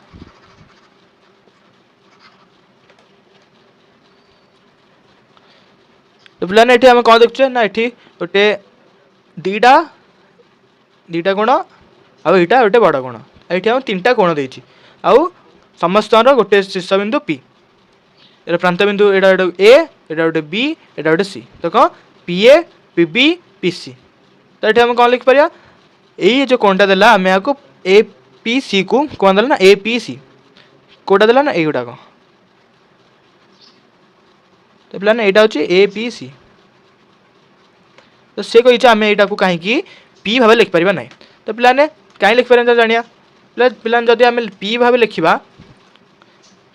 तो प्लान ये आम कौन देखुचे ना ये गोटे दीटा दीटा कोण आउ यहाँ गोटे बड़ कोण ये आम तीन टा कोण देती आउ समस्त गोटे शीर्ष बिंदु पी ये प्रांत बिंदु यहाँ गोटे ए यहाँ गोटे बी यहाँ गोटे सी। तो कौन P A P B P C. तो ये आम कौन लिखिपर यही जो कोणटा देला आम यहाँ ए पी सी को कौन देला ना ए पी सी कोटा देला ना ये गुटाक। तो प्लान यहाँ हूँ ए पी सी। तो सी कही आम यहाँ को कहीं पी भाव लिखिपर ना। तो प्लान कहीं लिखिपर जानिया प्लान जदि आम पी भाव लिखा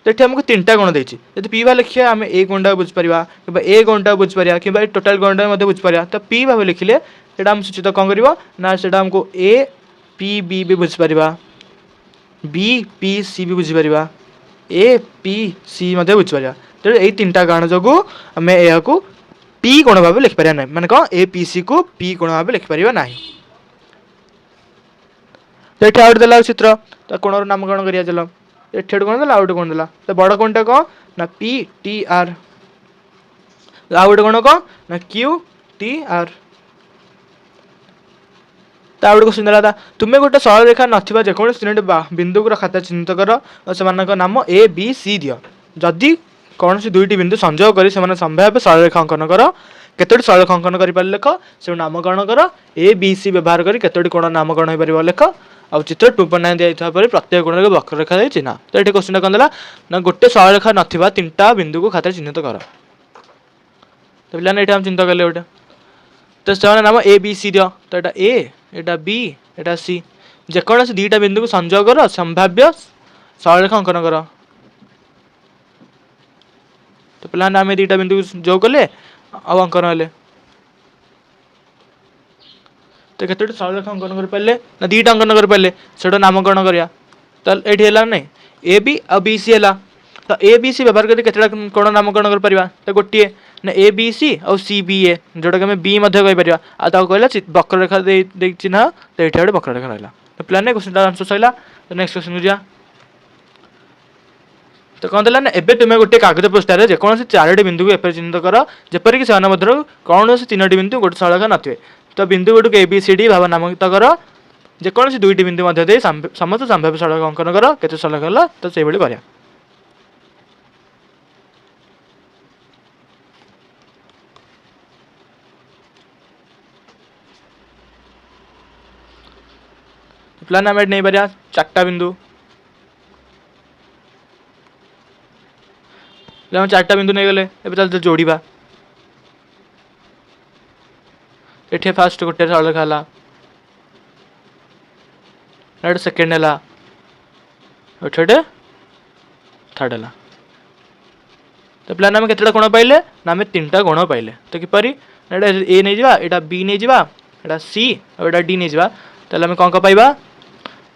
तो ये आमको तीन टा कोण देती जब पी भाव लिखा आम ए कोणटा बुझीपर कि ए कोणटा बुझीपर कि टोटाल कोणटा बुझीपर। तो पी भाव लिखिले आम सूचित कौन कर ना से आमको ए पी बी भी बुझीपर बी पी सी भी बुझीपर ए पी सी बुझीपर। तो ये तीन टा कारण जो आम यह पी कोण भाव लिखिपर ना माने कौन ए पी सी को पी कोण भाव लिखिपर ना। तो ये आउट देला चित्र। तो कोणर नामकरण करिया चलो। ये कौन देला आउट कौन देला। तो बड़ कोणटा कौन ना पी टी आर आउट कोण कौन ना क्यू टी आर। तो आउट क्वेश्चन देला था तुम्हें गोटे सरल रेखा नथिबा जेकोसी तीनोटी बिंदु को खाता चिन्हित कर से नाम ए बी सी दियो जदि कौन सी दुईटी बिंदु संयोग कर संभाव्य सरल रेखा अंकन कर केतोटी सरल रेखा अंकन कर लेख से नामकरण कर ए बी सी व्यवहार कर केतोटी कोण नामकरण हो पार लेख आउ चित्र 2.9 दिया प्रत्येक कोण वक्र रेखा चिन्ह। तो ये क्वेश्चन कौन देला ना गोटे सरल रेखा नथिबा तीनटा बिंदु को खाता चिन्हित कर। तो पिलाने ये हम चिंता कले गोटे तो से नाम ए बी सी दियो। तो यहाँ ए यहाँ बी यहाँ सी जेकोसी दुईटा बिंदु को संजोग कर संभाव्य सरलरेखा अंकन कर। तो पे आम दुईटा बिंदु जोग कले अंकन हेले तो केत सरलरेखा अंकन कर पारे ना दुईटा अंकन कर पारे से नामकरण करा ये ना A B uh B C है तो ए बी सी व्यवहार करते कोण नामकरण कर पारिबा तो गोटे ना ए बी सी और सी बी ए जोटा कि बी कहीपर आगे कहला वक्ररेखा चिन्ह तो ये गोटे वक्ररेखा रहा तो प्लान क्वेश्चन आंसर सर तो नेक्स्ट क्वेश्चन को जा तो कौन देला ना एबे तुम गोटे कागज पृष्ठार जेकोसी 4टी बिंदु को एपरि चिन्हित कर जेपरिक से मध्य कौन से 3टी बिंदु गोटे सरलरेखा नथिबे तो बिंदु गुड़ ए बी सी डी भाव नामित कर जेकोसी 2टी बिंदु मध्य समस्त संभाव्य सरलरेखा अंकन कर केते सरलरेखा है तो से भाई करा प्लान आम नहीं पार 4टा बिंदु 4टा बिंदु नहीं गले ए चलते जोड़ा ये फास्ट गोटे सरलरेखा है सेकेंड है ये थर्ड है तो प्लान आम केतटा कोण पाइले ना आम 3टा कोण पाइले तो किपरि ए नहीं जावा एटा बी नहीं जावा एटा सी और एटा डी नहीं जावा ताले आम कौन पाइबा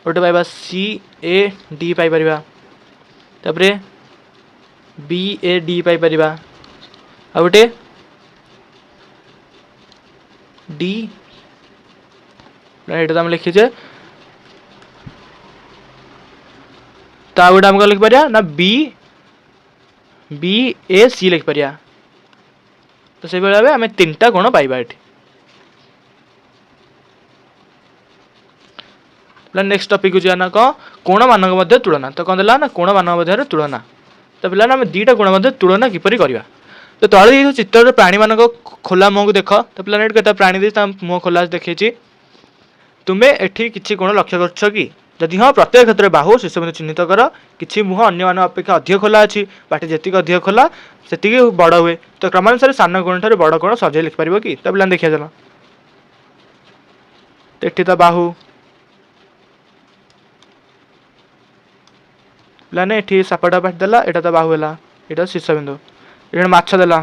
गोटे पाइबा सी ए डी पाई परिबा तापरे बी ए डी पाई परिबा आ गोटे डी एटा आम लिखीचे ता गोटे आम लिख पारिया ना बी बी ए सी लिख पारिया तो से भाव आम 3टा कोण पाइबा एठी नेक्स्ट टॉपिक को जाना कौन कोण मानक मध्य तुलना तो कौन देला ना कोण मानक मध्य तुलना तो पिला आम 2टा कोण मध्य तुलना किपरि करवा तो तले ये चित्र प्राणी मानक खोला मुह को देख तो पिला केते प्राणी दे मुह खोला देखी तुम्हें एठी किछि कोण लक्ष्य करछ कि जदि हाँ प्रत्येक क्षेत्र में बाहु शीर्षबिंदु चिन्हित कर कि मुह अन्य अपेक्षा अधिक खोला अच्छी बाटी जी अधिक खोला से बड़ हुए तो क्रमानुसार सान कोण ठार बड़ कोण सजे लिखिपर कि तो पिला देखिए चल तो ये बाहु पिलाने ये सापटा पाट देला एटा तो बाहु है यहाँ शीर्षबिंदु ये माछ देला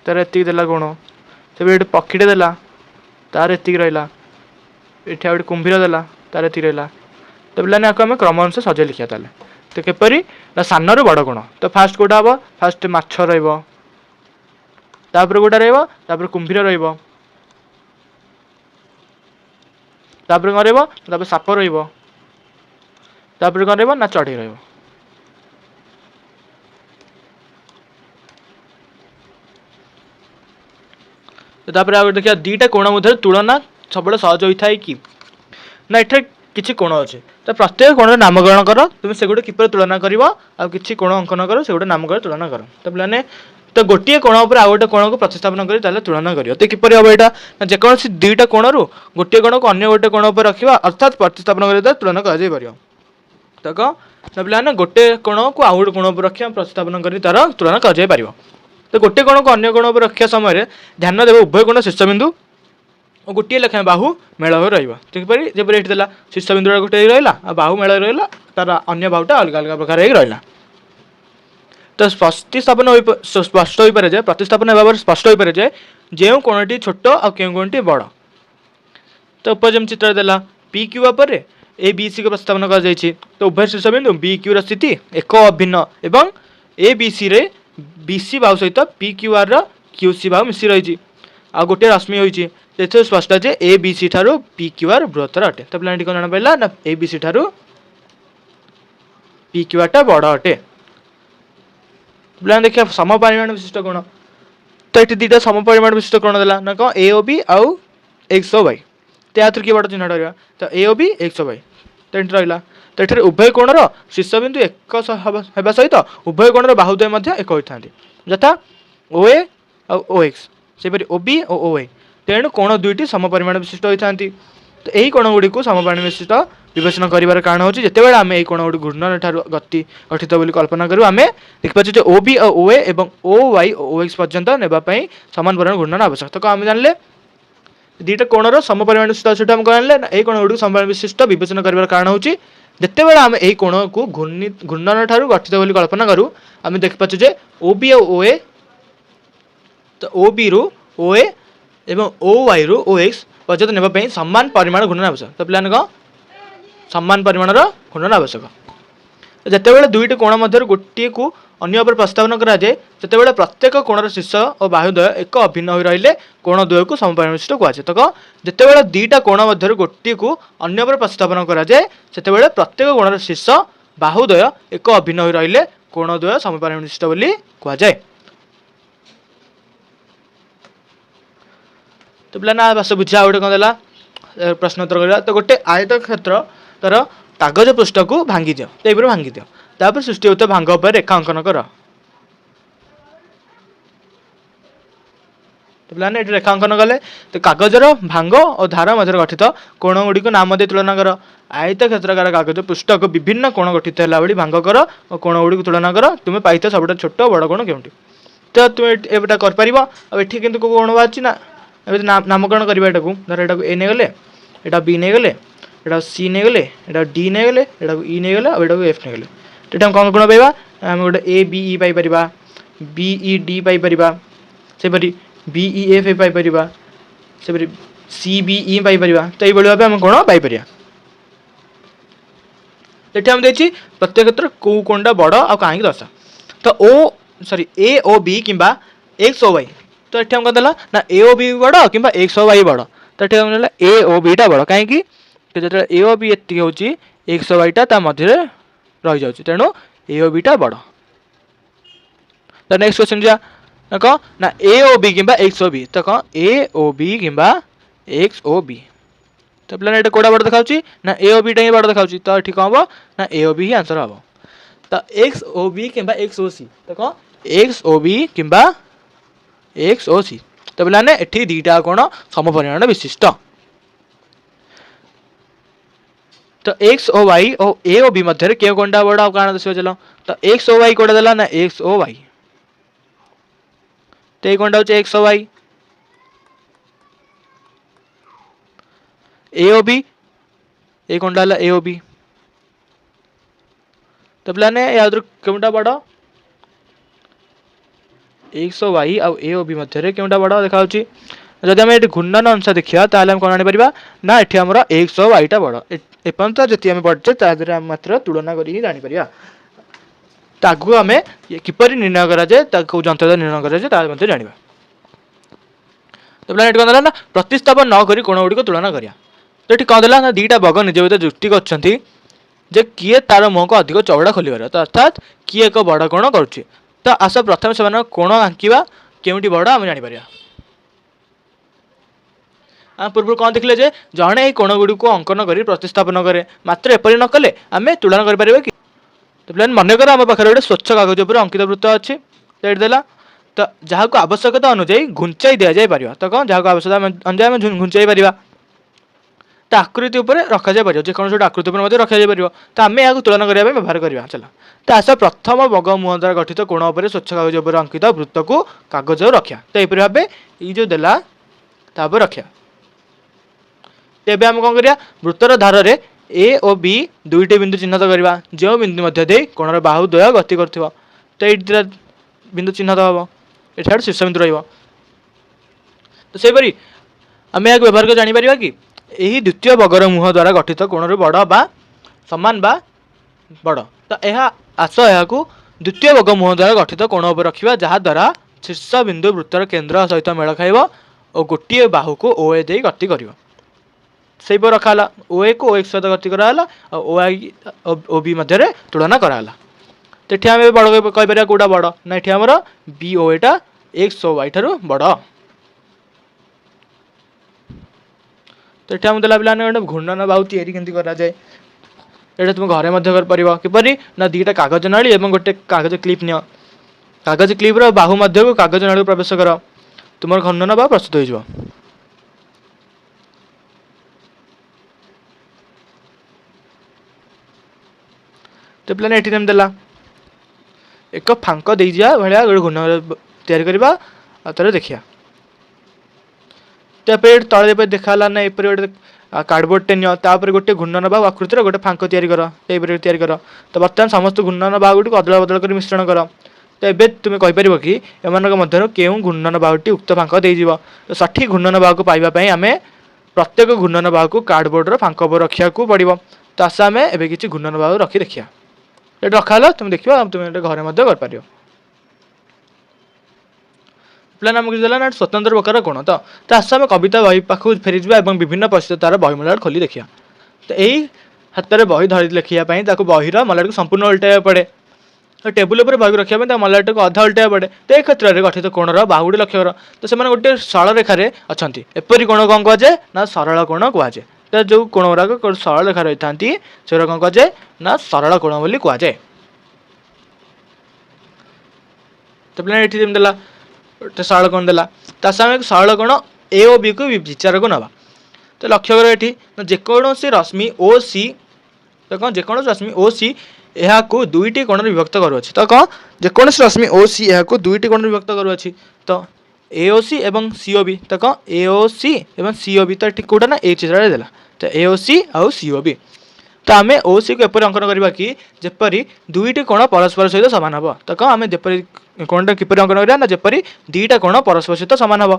तार एति देला कोण तब ये पक्षीटे देला तार एति रहा ये गोटे कुंभीर देला तार एति रहा तो पिलाने आम क्रम अनुसार सजे लिखा ताले तो किपरि ना सान रु बड़ कोण तो फास्ट कोटा हम फास्ट माछ रहिबो तापर गोटा रहा कुंभीर रहा कौन रहा साप रहा कौन रहा ना चढ़ई रहा तो देखिए 2टा कोण मध्य तुलना सब सहज होता है कि ना ये किसी कोण अच्छे तो प्रत्येक कोण नामकरण कर तुम से गोटे किपर तुलना कर किसी कोण अंकन कर से गोटे नामकरण तुलना कर तो पे तो गोटे कोण पर आ गए कोण को प्रतिस्थापन कर तुलना कर तो किपर हम यहाँ जेकोसी 2टा कोण रु गोटे कोण को अन्य गोटे कोण पर रखा अर्थात प्रतिस्थापन कर तुलना कर तो कौन ना पे गोटे कोण को आउ गोटे कोण पर रखा प्रतिस्थापन कर तार तुलना कर तो गोटे कोण को अन्य कोण पर रखा समय ध्यान देव उभय कोण शीर्षबिंदु और गोटे लेखा बाहु मेल हो रही जब देला शीर्षबिंदु गोटे रहा बाहु मेल रहा तार अन्य बाहुटा अलग अलग प्रकार रहा तो प्रतिस्थापन स्पष्ट हो पारे प्रतिस्थापन भाव स्पष्ट हो पारे जो कोणटी छोट और क्यों कोणटी बड़ तो उपजम चित्र देला पी क्यू पर ए बी सी को प्रतिस्थापन कर तो उभय शीर्षबिंदु बी क्यू स्थिति एक अभिन्न एवं ए बी सी रे बी सी भाव सहित P Q R Q C भाव मिसी रही आ गोटे रश्मि होती स्पष्ट है ए बी सी ठारू पी क्यू आर बृहत्तर अटे तो पे कौन जाना पाला ना ए बी सी ठारू पी क्यू आर टा बड़ अटे पे देखिए समपरिमाण विशिष्ट कोण तो ये 2टा समपरिमाण विशिष्ट कोण देला ना कौन ए ओ बी आउ एक्स ओ वाई तो या किए बड़ चिन्हटा रहा तो A O B X O Y तो ये रहा तो ये उभय कोणर शीर्षबिंदु एक होगा सहित उभय कोणर बाहुद्वय एक होता यथा ओ ए ओ एक्स से ओ बी और ओ ए तेणु कोण 2टी समपरिमाण विशिष्ट होता तो यही कोणगुड़ी को समपार्श्विक विशिष्ट विवेचन कर कारण होची जेतेबेले आमे एई कोणगुड़ी घूर्णन ठारू गठित बोली कल्पना करू आमे देखिपाछु जे ओबी और ओए एवं ओ वाई ओ एक्स पर्यंत नेबा पई समान परिमाण घूर्णन आवश्यक। तो आमे जानले दुईटा कोणर समपरिमाण विशिष्ट अछि हम जानले एई कोणगुड़ी समपरिमाण विशिष्ट विवेचन कर कारण होची जेतेबेले आमे एई कोण को घूर्णन ठारू गठित बोली कल्पना करू आमे देखिपाछु जे ओबी और ओए तो ओबी रु ओए एवं ओ वाई रु ओ एक्स पर्यंत नेबा पई समान परिमाण घूर्णन आवश्यक। तो प्लान को समान परिमाणर घूर्णन आवश्यक। जेतेबेले दुईटी कोण मध्य गोटे को अन्य पर प्रस्तावन करा जाए सेतेबेले प्रत्येक कोणर शीर्ष और बाहुद्वय एक अभिन्न होई रहिले कोण द्वय को समपरिमाण विशिष्ट कुआजे। तो जेतेबेले दुईटा कोण मध्य गोटे को अन्य पर प्रस्तावन करा जाए सेतेबेले प्रत्येक कोणर शीर्ष बाहुद्वय एक अभिन्न होई रहिले कोण द्वय समपरिमाण विशिष्ट बोली कुआजे। तो पिला ना बस बुझा गोटे कौन देला प्रश्न उत्तर करवा। तो गोटे आयत क्षेत्र तर कागज पृष्ठ को भांगी दियो तो भांगी दियो तापर सृष्टि होता भांग पर रेखा अंकन कर। तो पिला रेखा अंकन कले तो कागजर भांग और धार मध्य गठित कोण गुड़ी को नाम दे तुलना कर। आयत क्षेत्रकार कागज पृष्ठ को विभिन्न कोण गठित है भाई भांग कर और कोण गुड़ी को तुलना कर तुम्हें पाई सब छोट बड़ कोण के तो तुम एटा कर कि कोण बाहर ना नामकरण करवा एटा धर एटा ए नहीं गले एटा बी नहीं गले एटा सी नहीं गले एटा डी नहीं गले एटा ई नहीं गले और एटा एफ नहीं गले तो कौन गुण पाइबा आम गोटे ए बी ई पाई परिबा बी ई डी पाई परिबा सेपरी बी ई एफ पाई परिबा सेपरी सी बी ई पाई परिबा। तो यही भाव आम कौन पाई परिया ये आम देखिए प्रत्येक क्षेत्र को कोणटा बड़ आ कहीं दर्शा। तो ओ सॉरी ए ओ बी किंबा एक्स ओ वाई तो ये कौन देला ना ए ओ बी बड़ कि एक्स ओ वाई बड़ तो ये हम ए ओ बीटा बड़ कहीं जो ए ओ बी एति होची एक्स ओ वाईटा मध्य रही जाऊँ तेणु ए ओ बीटा बड़। तो नेक्स्ट क्वेश्चन जा कह ना ए ओ बी कि एक्स ओ बी तो कह ए ओ बी कि एक्स ओ बी तो पे ये कौटा बड़ देखा ना ए ओ बीटा ही बड़ देखा तो ये कौन हम ना ए ओ बी ही आंसर हम। तो एक्स ओ बी कि एक्स ओ सी तो कह एक्स ओ बी कि एक्स ओ सी तो पे ये दीटा कोण समपरिमाण विशिष्ट। तो एक्स ओ वाई और ए ओ बी मध्य के कोणटा बड़ आ कारण दस चलो तो एक्स ओ वाई कौटा देला ना एक्स ओ वाई तो ये कोणटा होचे एक्स ओ वाई ए ओ बी ये कोणटा हला ए ओ बी तो पे याद केउंटा बड़ एक्स ओ वाई आ ए ओ बी मध्य केउंटा बड़ देखा जदि आम ये घूर्णन अंश देखा ताल कौन आनीपर ना ये आमर एक्स ओ वाईटा बड़ एपर्यंत जी आम पढ़े तादेह मात्र तुलना कर जापर ताकू आम किपर निर्णय कराए जंत्र निर्णय कराए जाना। तो पे कौन ना प्रतिस्थापन न कर कोण गुड़ी तुलना करा। तो ये कौन देला ना दीटा बग निज भर जुक्ति कर किए तार मुह को अधिक चौड़ा खोल तो अर्थात किए एक बड़ कोण करुच्चे। तो आस प्रथम से कोण आंकवा केउटी बड़ आम जापर पूर्व कौन देखले जे जड़े ये कोण गुड़ी को अंकन कर प्रतिस्थापन करे मात्र एपरी न कले आम तुलना करें कि। तो प्लान मनकर आम पाखे गोटे स्वच्छ कागज पर अंकित वृत्त अच्छे तो ये देला तो जहाँ को आवश्यकता अनुଯାयी घुंचाई दि जापर तो कौन जहाँ को आवश्यकता अनुଯାयी आम घुंचाई पार तो आकृति उपर रखा जापर जेको आकृति पर रखा जापर तो आम यहाँ तुलना करने व्यवहार करवा चला। तो आस प्रथम बग मुह द्वारा गठित कोण पर स्वच्छ कागज पर अंकित वृत्त को कागज रखा तो यहपरी भाव ये जो देला तापर रखा। तेबे आम कौन करिया वृत्तर धार रे ए और बी दुईटी बिंदु चिन्हित करवा जो बिंदु मध्य दे कोणर बाहु द्वय गति कर तो ये बिंदु चिन्हित हम ये शीर्ष बिंदु रही। तो सेपरी आम यहाँ व्यवहार कर जापर कि यही द्वितीय बगर मुह द्वारा गठित कोणर बड़ बा सामान बा बड़ तो यह आस यहाँ द्वितीय बग मुह द्वारा गठित कोण उपर रखा जहाँ द्वारा शीर्ष बिंदु वृत्तर केन्द्र सहित मेल खाइब और गोटे बाहु को ओ ए दे गति कर से रखा ओ ए को ओ एक्स सहित गति कराला और ओ आई ओ बी मध्य तुलना कराला। तो ये आम बड़ कहीपर कौटा बड़ ना ये आमर बी ओ एटा एक्स ओ वाई ठारू बड़। तो ये आम देला पे गोटे घूर्णन बाहु तैयारी केमती कराए ये तुम घरे कर किपरि ना दीटा कागज नाली और गोटे कागज क्लिप नि कागज क्लिप बाहु मध्य को कागज नाली प्रवेश कर तुम घूर्णन बाहु प्रस्तुत हो। तो पिलाने एठी जेमि देला एक फांक दे जा भाया गोटे घूर्णन तैयारी करवा तार देखिया तो तले देखाला ना एपरी गोटे कार्डबोर्ड टे निपर गोटे घूर्णन बाहु आकृतिर गोटे फांक तैयारी कर तैयारी कर तो बर्तमान समस्त घूर्णन बाहु गुटी अदला बदल कर मिश्रण कर तो ये तुम्हें कहीपर कि एम क्यों घूर्णन बाहुटी उक्त फांक देव तो सठिक घूर्णन बाहु को पाइबापी आम प्रत्येक घूर्णन बाहु को कार्डबोर्डर फांक रखा पड़ो तो आस आम ए कि घूर्णन बाहु रखी देखिए ये रखा तुम देख तुम घरे कर प्लान आमको देला ना स्वतंत्र प्रकार गुण तो आस आम कविता बही पाखक फेरी और विभिन्न परिस्थिति बही मलाट खोली देखिए तो यही हाथ में बही धरी लिखापी बहीर मलाट को संपूर्ण उल्टाइवा पड़े तो टेबुल पर बही रखा मलाट को अधा उल्टाइवा पड़े तो ये क्षेत्र में गठित कोणर बाहुटी लक्ष्य कर तो से गोटे सरल रेखार अच्छा एपरी कोण कौन कहुए ना सरल कोण कहुए तो जो कोण गुड़ाक सरल रेखा रही था से कौन कहुए ना सरल कोण बोली कहुए तो पे ये देला गोटे सरल कोण देला तामें सरल कोण ए और बी को विचार को नवा तो लक्ष्य कर ये जेकोसी रश्मि ओ सी तो कौन जेकोसी रश्मि ओ सी यह दुईटी कोण विभक्त करुच्छी तो कौन जेकोसी रश्मि ओ सी यह दुईटी कोण विभक्त करुच्छी तो ए ओ सी एवं सी ओ बी तो कौन ए ओ सी एवं सी ओ बी तो ठीक कौटा ना ए चित्र देला तो ए ओ सी आउ सी ओ बी तो आम ओ सी को एपरी अंकन करवा कि जेपरी दुईटी कोण परस्पर सहित सामान हम तो कौन आम जेपरी कोणटा किपरि अंकन करिया ना जेपरी दीटा कोण परस्पर सहित सामान हम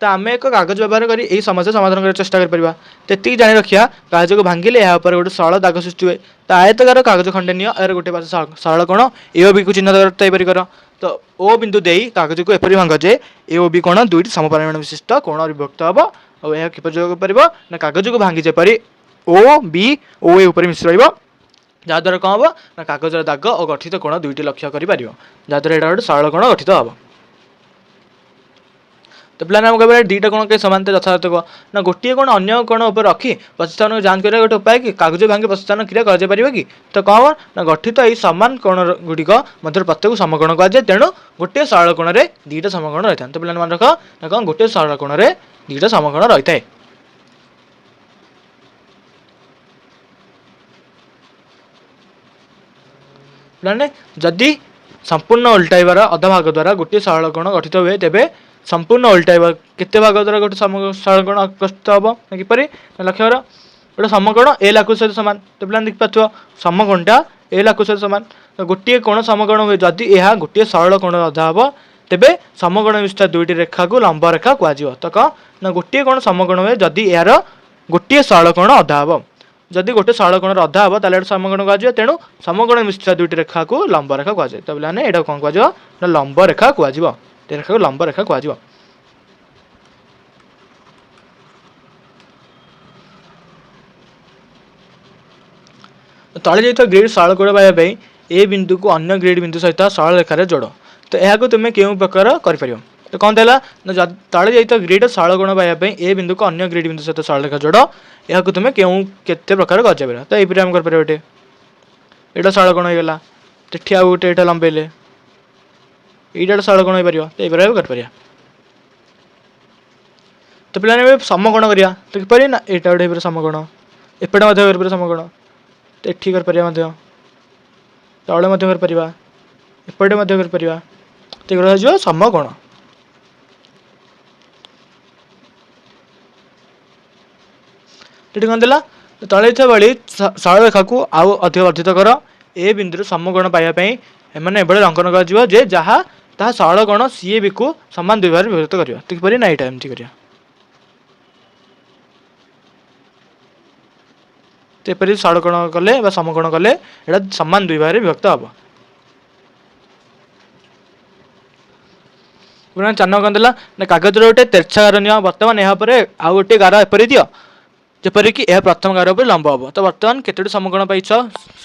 तो आम एक कागज व्यवहार कर समस्या समाधान करने चेष्टा कर जानी रखिया कागज को भांगिले यहाँ पर गोटे सरल दाग सृष्टि हुए तो आयतकार कागज खंडे निर गोटे पास सरल कोण ए ओ बी को चिन्ह तैयारी कर तो ओ बिंदु दे कागज को एपरी भांग जे ए ओ बी कोण दुईटी समपरिमाण विशिष्ट कोण विभक्त हम और यह किपर जोग कर ना कागज को भांगी जेपरी ओ बी ओ ए ऊपर मिश्र रहा जहाद्वारा कौन हम ना कागजर दाग और गठित कोण दुईटी लक्ष्य कर जहाद्वारा यहाँ गोटे सरल कोण गठित हम तो प्लान आम कह दुईटा कोण कहीं समानता यथार्थ कह ना गोटे कोण अन्य कोण उपर रखी प्रतिस्थान को जांच कर गोटे उपाय कि कागज भांगी प्रतिस्थान क्रिया कर कि तो कौन ना गठित यही सामान कोण गुड़िक मध्य प्रत्येक समकोण कहुए तेणु गोटे सरल कोण में दुईटा समकोण रही था तो प्लान मन रख ना कौन गोटे सरल कोण में दुईटा समकोण रही है प्लान जदि संपूर्ण उल्टाइबार अधा भाग द्वारा गोटे सरल कोण गठित हुए तेज संपूर्ण उल्टाइबा केते भाग द्वारा गोटे सरल कोण प्रस्तुत हम किपर लक्ष्य कर गोटे समकोण ए लाखु सहित सामान तो प्लान देख पाथ समकोणटा ए लाखु सहित सामान तो गोटे कोण समकोण हुए जदि यह गोटे सरल कोण अधा हम तेज समकोण विशिष्ट दुईटी रेखा को लंब रेखा कहुए तो कौन ना गोटे कोण समकोण हुए जदि यार गोटे सरल कोण अधा हम जदि गोटे सरल कोण अधा हम ताले समकोण कहुए तेणु समकोण विशिष्ट दुईटी रेखा को लंब रेखा कहुए तो पे यहाँ कौन कहुए लंब रेखा कहुए रेखा को लंब रेखा कहुए तले जाइए ग्रिड सरल कोण पाइबा ए बिंदु को अन्य ग्रिड बिंदु सहित सरल रेखार जोड़ तो यह तुम्हें क्यों प्रकार कर तो कौन देला ना तले जाइए ग्रिड सरल कोण पाइबा ए बिंदु को अन्य ग्रिड बिंदु सहित सरल रेखा जोड़ यह तुम्हें क्यों केते प्रकार कर तो ये आम कर ये सरल कोण होगा ठिया गोटे ये लंबेले ये सरल कोण हो पार तो ये कर तो पे समकोण करा तो किपर ना यहाँ गोटे समकोण एपटे समकोण तो ये कर तले कर एपटे कर तो समकोण कौन देला तले भाई सरल रेखा को आउ अधिक वर्धित कर ए बिंदु समकोण पाइबापी एम अंकन कर जहाँ ताहा सरल कोण सी बी को सामान दुई भाग विभक्त कर तो किपर ना यहाँ एमती कर तो ये सरल कोण कले समकोण कले यहाँ सामान दुई भाग विभक्त हम चार कौन देला ना कागज गोटे तेरछा गार नि बर्तमान यहाँ पर आउ गोटे गार एपरी दियो जेपरिक यह प्रथम गार पर लंब हम तो बर्तमान केतोटी समकोण पाइछ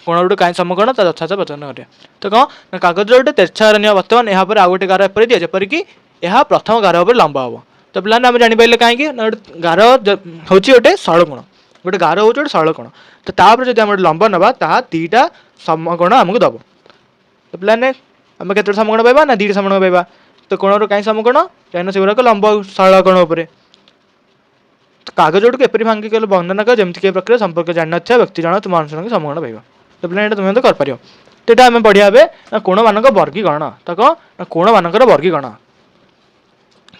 कोण गोटे कहीं समकोण यथार्थ प्रचलन कर तो कौन ना कागज गोटे तेरछा गार नि बर्तमान यहाँ पर आउ गोटे गार एपरी दियो जेपरिक यह प्रथम गार पर लंब हम तो पे आम जापारे कहीं गोटे गार हूँ गोटे सरल कोण गोटे गार हूँ गोटे सरल कोण तो तापर जब आम लंब नवा ता दीटा समकोण आमको दब तो पे आम के समकोण पाइबा ना दीटा समकोण पाइबा तो कोण कहीं समकोण कहीं से गुराक लंब सरल कोण उपर कागज को एपरी भांगी वर्णना कर जमी प्रक्रिया संपर्क जान व्यक्ति जन तुम अनुसरण समकोण पाइबा। तो पे तुम्हें तो कर तो ये आम पढ़िया ना कोण मान वर्गीकरण तो कौन ना कोण मानकर वर्गीकरण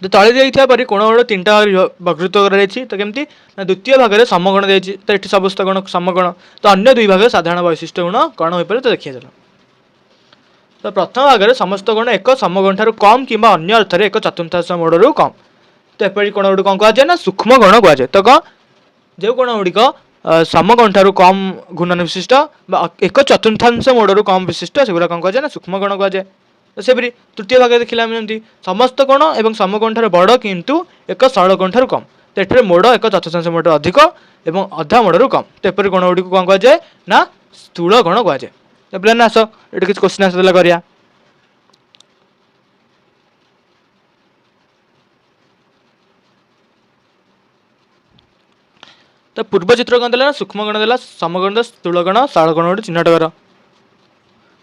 तो तले दिखाई परी कोण गुड़ 3टा वर्गीकृत कर तो केमती ना द्वितीय भाग में समगुण देखिए तो ये समस्त गुण समगुण तो अन्य 2 भाग साधारण वैशिष्ट्य गुण कौन हो पारे तो देखिए चलो तो प्रथम भाग में समस्त गुण एक समगुण ठार कम कि अन्य अर्थ में एक चतुर्थांश मोड़ कम तो एपरी कोण गुड़ कौन कहुए ना सूक्ष्म गुण कहुए तो कौन जो गुण गुड़िक समगुण ठार कम घूर्णन विशिष्ट एक चतुर्थांश मोड़ कम विशिष्ट से कौन कहुए ना सूक्ष्म गुण कहुए तो सेपरी तृतीय भाग देखिए आम जमी समस्त गुण और समगुण ठार बड़ किंतु एक सरल गुण ठार कम तो ये मोड़ एक चतुर्थांश मोड़ अधिक और अधा मोड़ कम तो एपरी गुण गुड़ी कौन कहुए ना स्थूल गुण कहुए तो पे आस ये किसी क्वेश्चन आसाला करिया तो पूर्व चित्र कौन देला सूक्ष्म गण देला समगण स्थूल गण सरल गण गोटे चिन्हट कर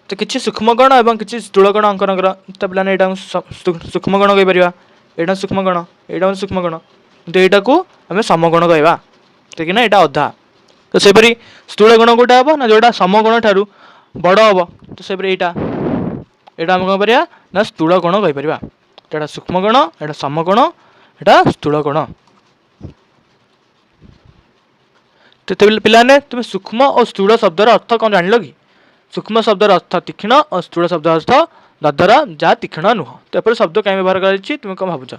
तो किसी सूक्ष्म गण और किसी स्थूल गण अंकन कर तो पे यहाँ सूक्ष्म गण कहीपर यहाँ सूक्ष्म गण यहाँ सूक्ष्म गण तो यहाँ को आम समगुण कहवा ठीक है यहाँ अधा तो सेपरी स्थूल गण गोटा हम ना जोटा समगुण ठार बड़ हम तो सेपरी यहाँ आम कौन कर ना स्थूल गण कहीपर यहाँ सूक्ष्म गण यहाँ समगुण यहाँ स्थूल गण तो पे तुम सूक्ष्म और स्थूल शब्दर अर्थ कौन जान लो कि सूक्ष्म शब्दर अर्थ तीक्ष्ण और स्थूल शब्द अर्थ ददरा जहाँ तीक्ष्ण नुह तो एपरी शब्द कहीं व्यवहार कर तुम कौन भावुच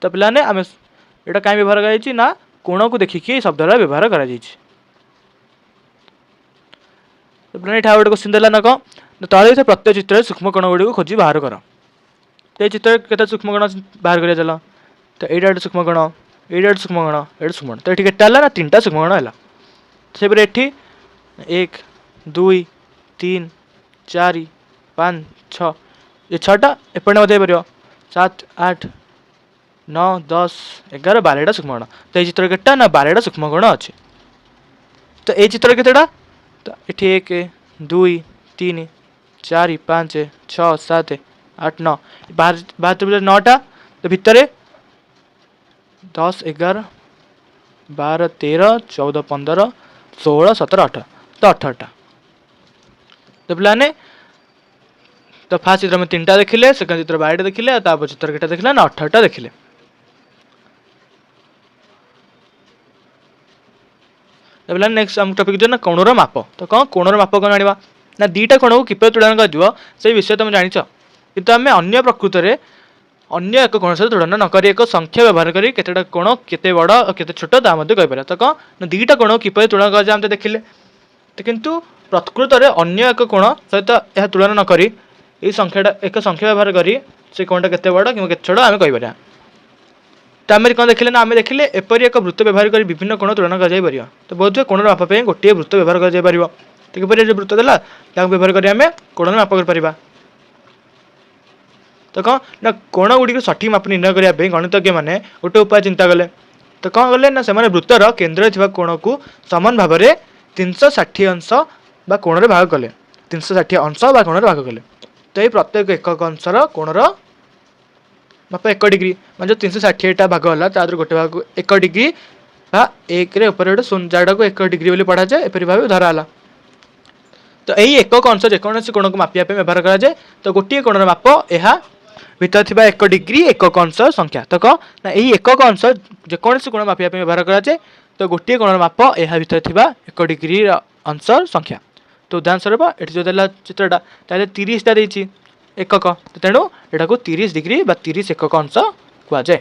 तो पे आम यहाँ कहीं व्यवहार कर कोण को देखिए शब्दर व्यवहार कर गोटे क्वेश्चन देला ना कौन तले प्रत्येक चित्र सूक्ष्म कण गुड़ी खोजी बाहर कर तो ये चित्र के सूक्ष्म गण बाहर कर चल तो यहाँ गोटे सूक्ष्म गण यहाँ सूक्ष्म गण ये सूक्ष्म तो ये के ना 3टा सूक्ष्म गण है से ये 1 2 3 4 5 6 ये 6टा एपटे मत पार 7 8 9 10 11 12टा सूक्ष्म गण तो ये चित्र के ना 12टा सूक्ष्म गण अच्छे तो ये चित्र केतेटा तो ये 1 2 3 4 5 6 7 8 9 बाहर 9टा तो भितर 10 11 12 13 14 15 16 17 18 तो 18टा तो पे तो फास्ट चित्र में 3टा देखिले सेकेंड चित्र 12टा देखिले तापर चित्र केटा देखिले ना 18टा देखिले तो पे नेक्स्ट आम टॉपिक जो ना कोणर माप तो कौन कोणर माप कौन जाना ना 2टा कोण को किपर तुलन कर विषय तुम जान कि आम अन्य प्रकृत में अन्य एक कोण सहित तुलना नक एक संख्या व्यवहार करी केतेटा कोण केते बड़ और केते छोट ता मध्य कहि तो कौन ना 2टा कोण किपर तुलना कर देखिले तो किंतु प्रकृत में अन्य एक कोण सहित यह तुलना नक संख्याटा एक संख्या व्यवहार करी से कोणटा केते बड़ कि केते छोट आम कहि तो आम कौन देखिले ना आम देखिले एपरी एक वृत्त व्यवहार कर विभिन्न कोण तुलना कर तो बहुत कोण माप गोटे वृत्त व्यवहार कर किपर जो वृत्त देला व्यवहार कर आम कोण माप कर तो कौन ना कोण गुड़ी सठिक माप निर्णय करने गणितज्ञ मैंने गोटे उपाय चिंता कले तो कौन कले ना से वृत्तर केन्द्र थी कोण को सामान भाव में 360 अंश बा कोण भाग कले 360 अंश बा कोण भाग कले तो ये प्रत्येक एकक अंशर कोणर माप 1 डिग्री मैं जो 360 भाग है तार गोटे भाग 1 डिग्री बा 1 गोटे जाटा को 1 डिग्री बोली पढ़ा जाए एपरी भाव धराला तो यही एकक अंश जेकोसी कोण को मापिया व्यवहार कराए तो गोटे कोणर माप यह भितर थी 1 डिग्री एकक अंश संख्या तो कौन ना यही एकक अंश जेकोसी कोण मापिया व्यवहार कराए तो गोटे कोणर माप यह भितर थी 1 डिग्री अंश संख्या तो उदाहरण स्वरूप ये जो देला चित्रटा 30टा देती एकक तो तेणु यहाँ को 30 डिग्री बा 30 एकक अंश कहुए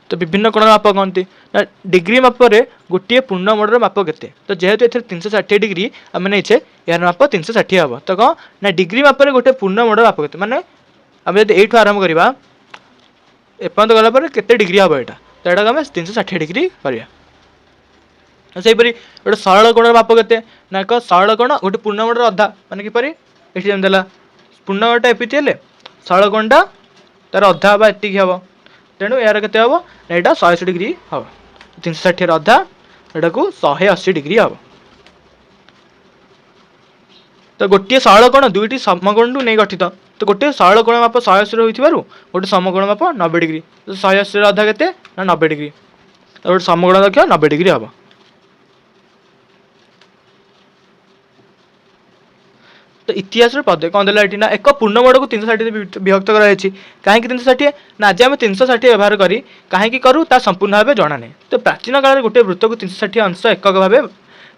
तो विभिन्न कोण माप कहते ना डिग्री माप गोटे पूर्ण मोडर माप के तो जेहेतु ये 360 डिग्री आम नहीं यार माप 360 हम तो कौन ना डिग्री माप गोटे पूर्ण मोडर माप के माने आम जब ये आरंभ करवा एपर्त गलापर के डिग्री हम यहाँ तो यहाँ आम 360 डिग्री करपरी गोटे सरल कोण माप के ना एक सरल कोण गोटे पूर्ण मोडर अधा माने किपर ये जमीला पूर्ण मोडटा एपीटी सरल कोणटा तार अधा बा एति हम तेणु यार के हम यहाँ 180 डिग्री हम 360 अधा यहाँ को 180 डिग्री हम तो गोटे सरल कोण 2टी समकोण नहीं गठित तो गोटे सरल कोण माप 180 होती गोटे समकोण माप 90 डिग्री तो 180 अधा के 90 डिग्री ତାପରେ ସମକୋଣ ଦୈର୍ଘ୍ୟ 90 डिग्री ହେବ। तो इतिहास पदे कौन देला ना एक पूर्णमोड़ को 360 विभक्त कराई कहीं 360 ना आज आम 360 व्यवहार करी कहीं करूँ ता संपूर्ण भाव जाना नहीं। तो प्राचीन काल में गोटे वृत्त को 360 अंश एकक भाव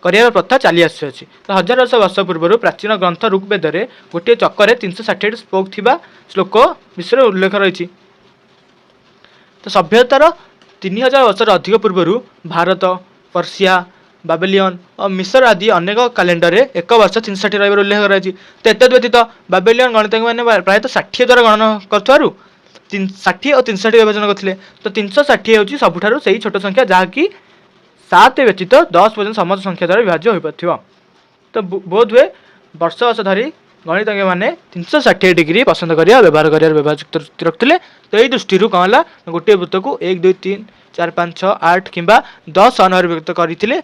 कर प्रथा चली आसी। तो हजार वर्ष पूर्व प्राचीन ग्रंथ ऋग्वेद में गोटे चक्कर 360 स्पोक थी श्लोक विषय उल्लेख रही। तो सभ्यतार 3000 वर्ष अधिक पूर्व भारत पर्सिया बाबेलियन और मिस्र आदि अनेक कैलेंडर में एक वर्ष 360 रही उल्लेख कराई। तो एतद व्यतीत बाबेलियन गणितज्ञ मैंने प्रायः 60 द्वारा गणना कर 60 और 360 विभाजन करते। तो 360 हूँ सबुठ से छोट संख्या जहाँकि 7 व्यतीत 10 पर्यटन समस्त संख्या द्वारा विभाज्य हो पार। तो बोध हुए वर्ष वर्ष धरी गणितज्ञ मैंने 360 डिग्री पसंद करा व्यवहार कर व्यवहार रखते। तो यही दृष्टि कौन है गोटे वृत्त को 1 2 3 4 5 6 8 कि 10 अनवर व्यक्त करते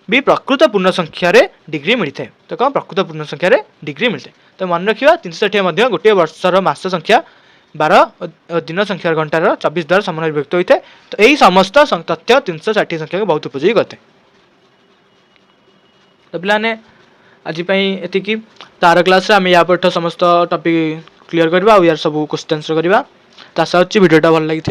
भी प्रकृत पूर्ण संख्यार डिग्री मिलता है। तो कौन प्रकृत पूर्ण संख्यार डिग्री मिलता है। तो मन रखा 360 गोटे वर्षर मास संख्या 12 दिन संख्या घंटार 24 द्वारा समान विभक्त होता है। तो यही समस्त तथ्य 360 संख्या को बहुत उपयोगी करते। तो पाने आज ये तार क्लास आम या पाठ समस्त टॉपिक क्लियर करवा यार सब क्वेश्चन आंसर करवा। तो आशा अच्छी वीडियोटा भल लगी।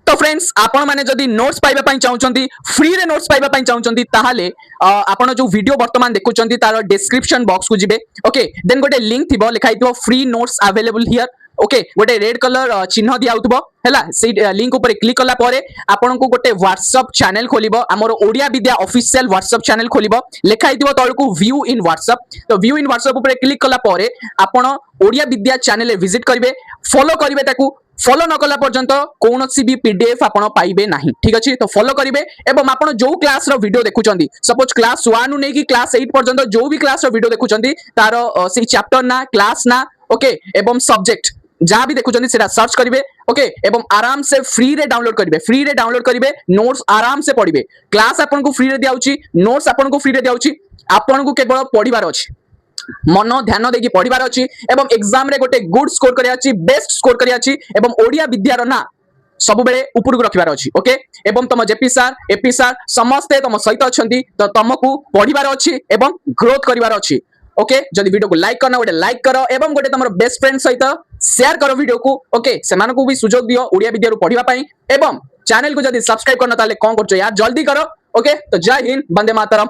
तो फ्रेंड्स आपण माने जदि नोट्स पाइबा पई चाहुचंती फ्री रे नोट्स पाइबा पई चाहुचंती ताहाले आपण जो वीडियो वर्तमान देखुचंती तार डिस्क्रिप्शन बॉक्स को जिबे। ओके देन गोटे लिंक थिबो लिखाई थिबो free notes available here. Okay गोटे रेड कलर चिन्ह दिया होतबो हैला से लिंक ऊपर क्लिक कला पारे आपण को गोटे व्हाट्सएप चैनल खोलिबो हमर ओडिया विद्या ऑफिशियल व्हाट्सएप चैनल खोलिबो लिखाई थिबो तळकू व्यू इन व्हाट्सएप। तो व्यू इन व्हाट्सएप ऊपर क्लिक कला पारे आपण ओडिया विद्या चैनल रे विजिट करिवे फॉलो करिवे ताकू फॉलो न कला पर्यंत कौन सी भी पीडीएफ आपण पाइबे नहीं। ठीक अच्छे तो फॉलो करिवे एवं आपण जो क्लास रो वीडियो देखुचंदी सपोज क्लास 1 नु नेकी क्लास 8 पर्यंत जो भी क्लास रो वीडियो देखुचंदी तार से चैप्टर ना क्लास ना ओके एवं सब्जेक्ट जहाँ भी देखुचंदी सेटा सर्च करिवे। ओके एवं आराम से फ्री रे डाउनलोड करिवे फ्री रे डाउनलोड करिवे नोट्स आराम से पढ़िबे। क्लास आपण को फ्री रे दियाउची नोट्स आपण को फ्री रे दियाउची आपण को केवल पढ़िबार अछि मन ध्यान देकी पढ़िबार अछि एवं एग्जाम रे गोटे गुड स्कोर करिया अछि बेस्ट स्कोर करिया अछि एवं ओडिया विद्यार ना सब बेले ऊपर को रखिबार अछि। ओके एवं तम जेपी सार एपी सार समस्त तम सहित अछंती तो तुमको पढ़िबार अछि एवं ग्रोथ करिबार अछि। ओके जदि वीडियो को लाइक करना गोटे लाइक करो एवं गोटे तुम बेस्ट फ्रेंड सहित शेयर करो वीडियो को। ओके सेमान को भी सुजोग दियो ओडिया विद्या पढ़िबा पई एवं चैनल को जदि सब्सक्राइब करना ताले कोन करछो यार जल्दी करो। ओके तो जय हिंद वंदे मातरम।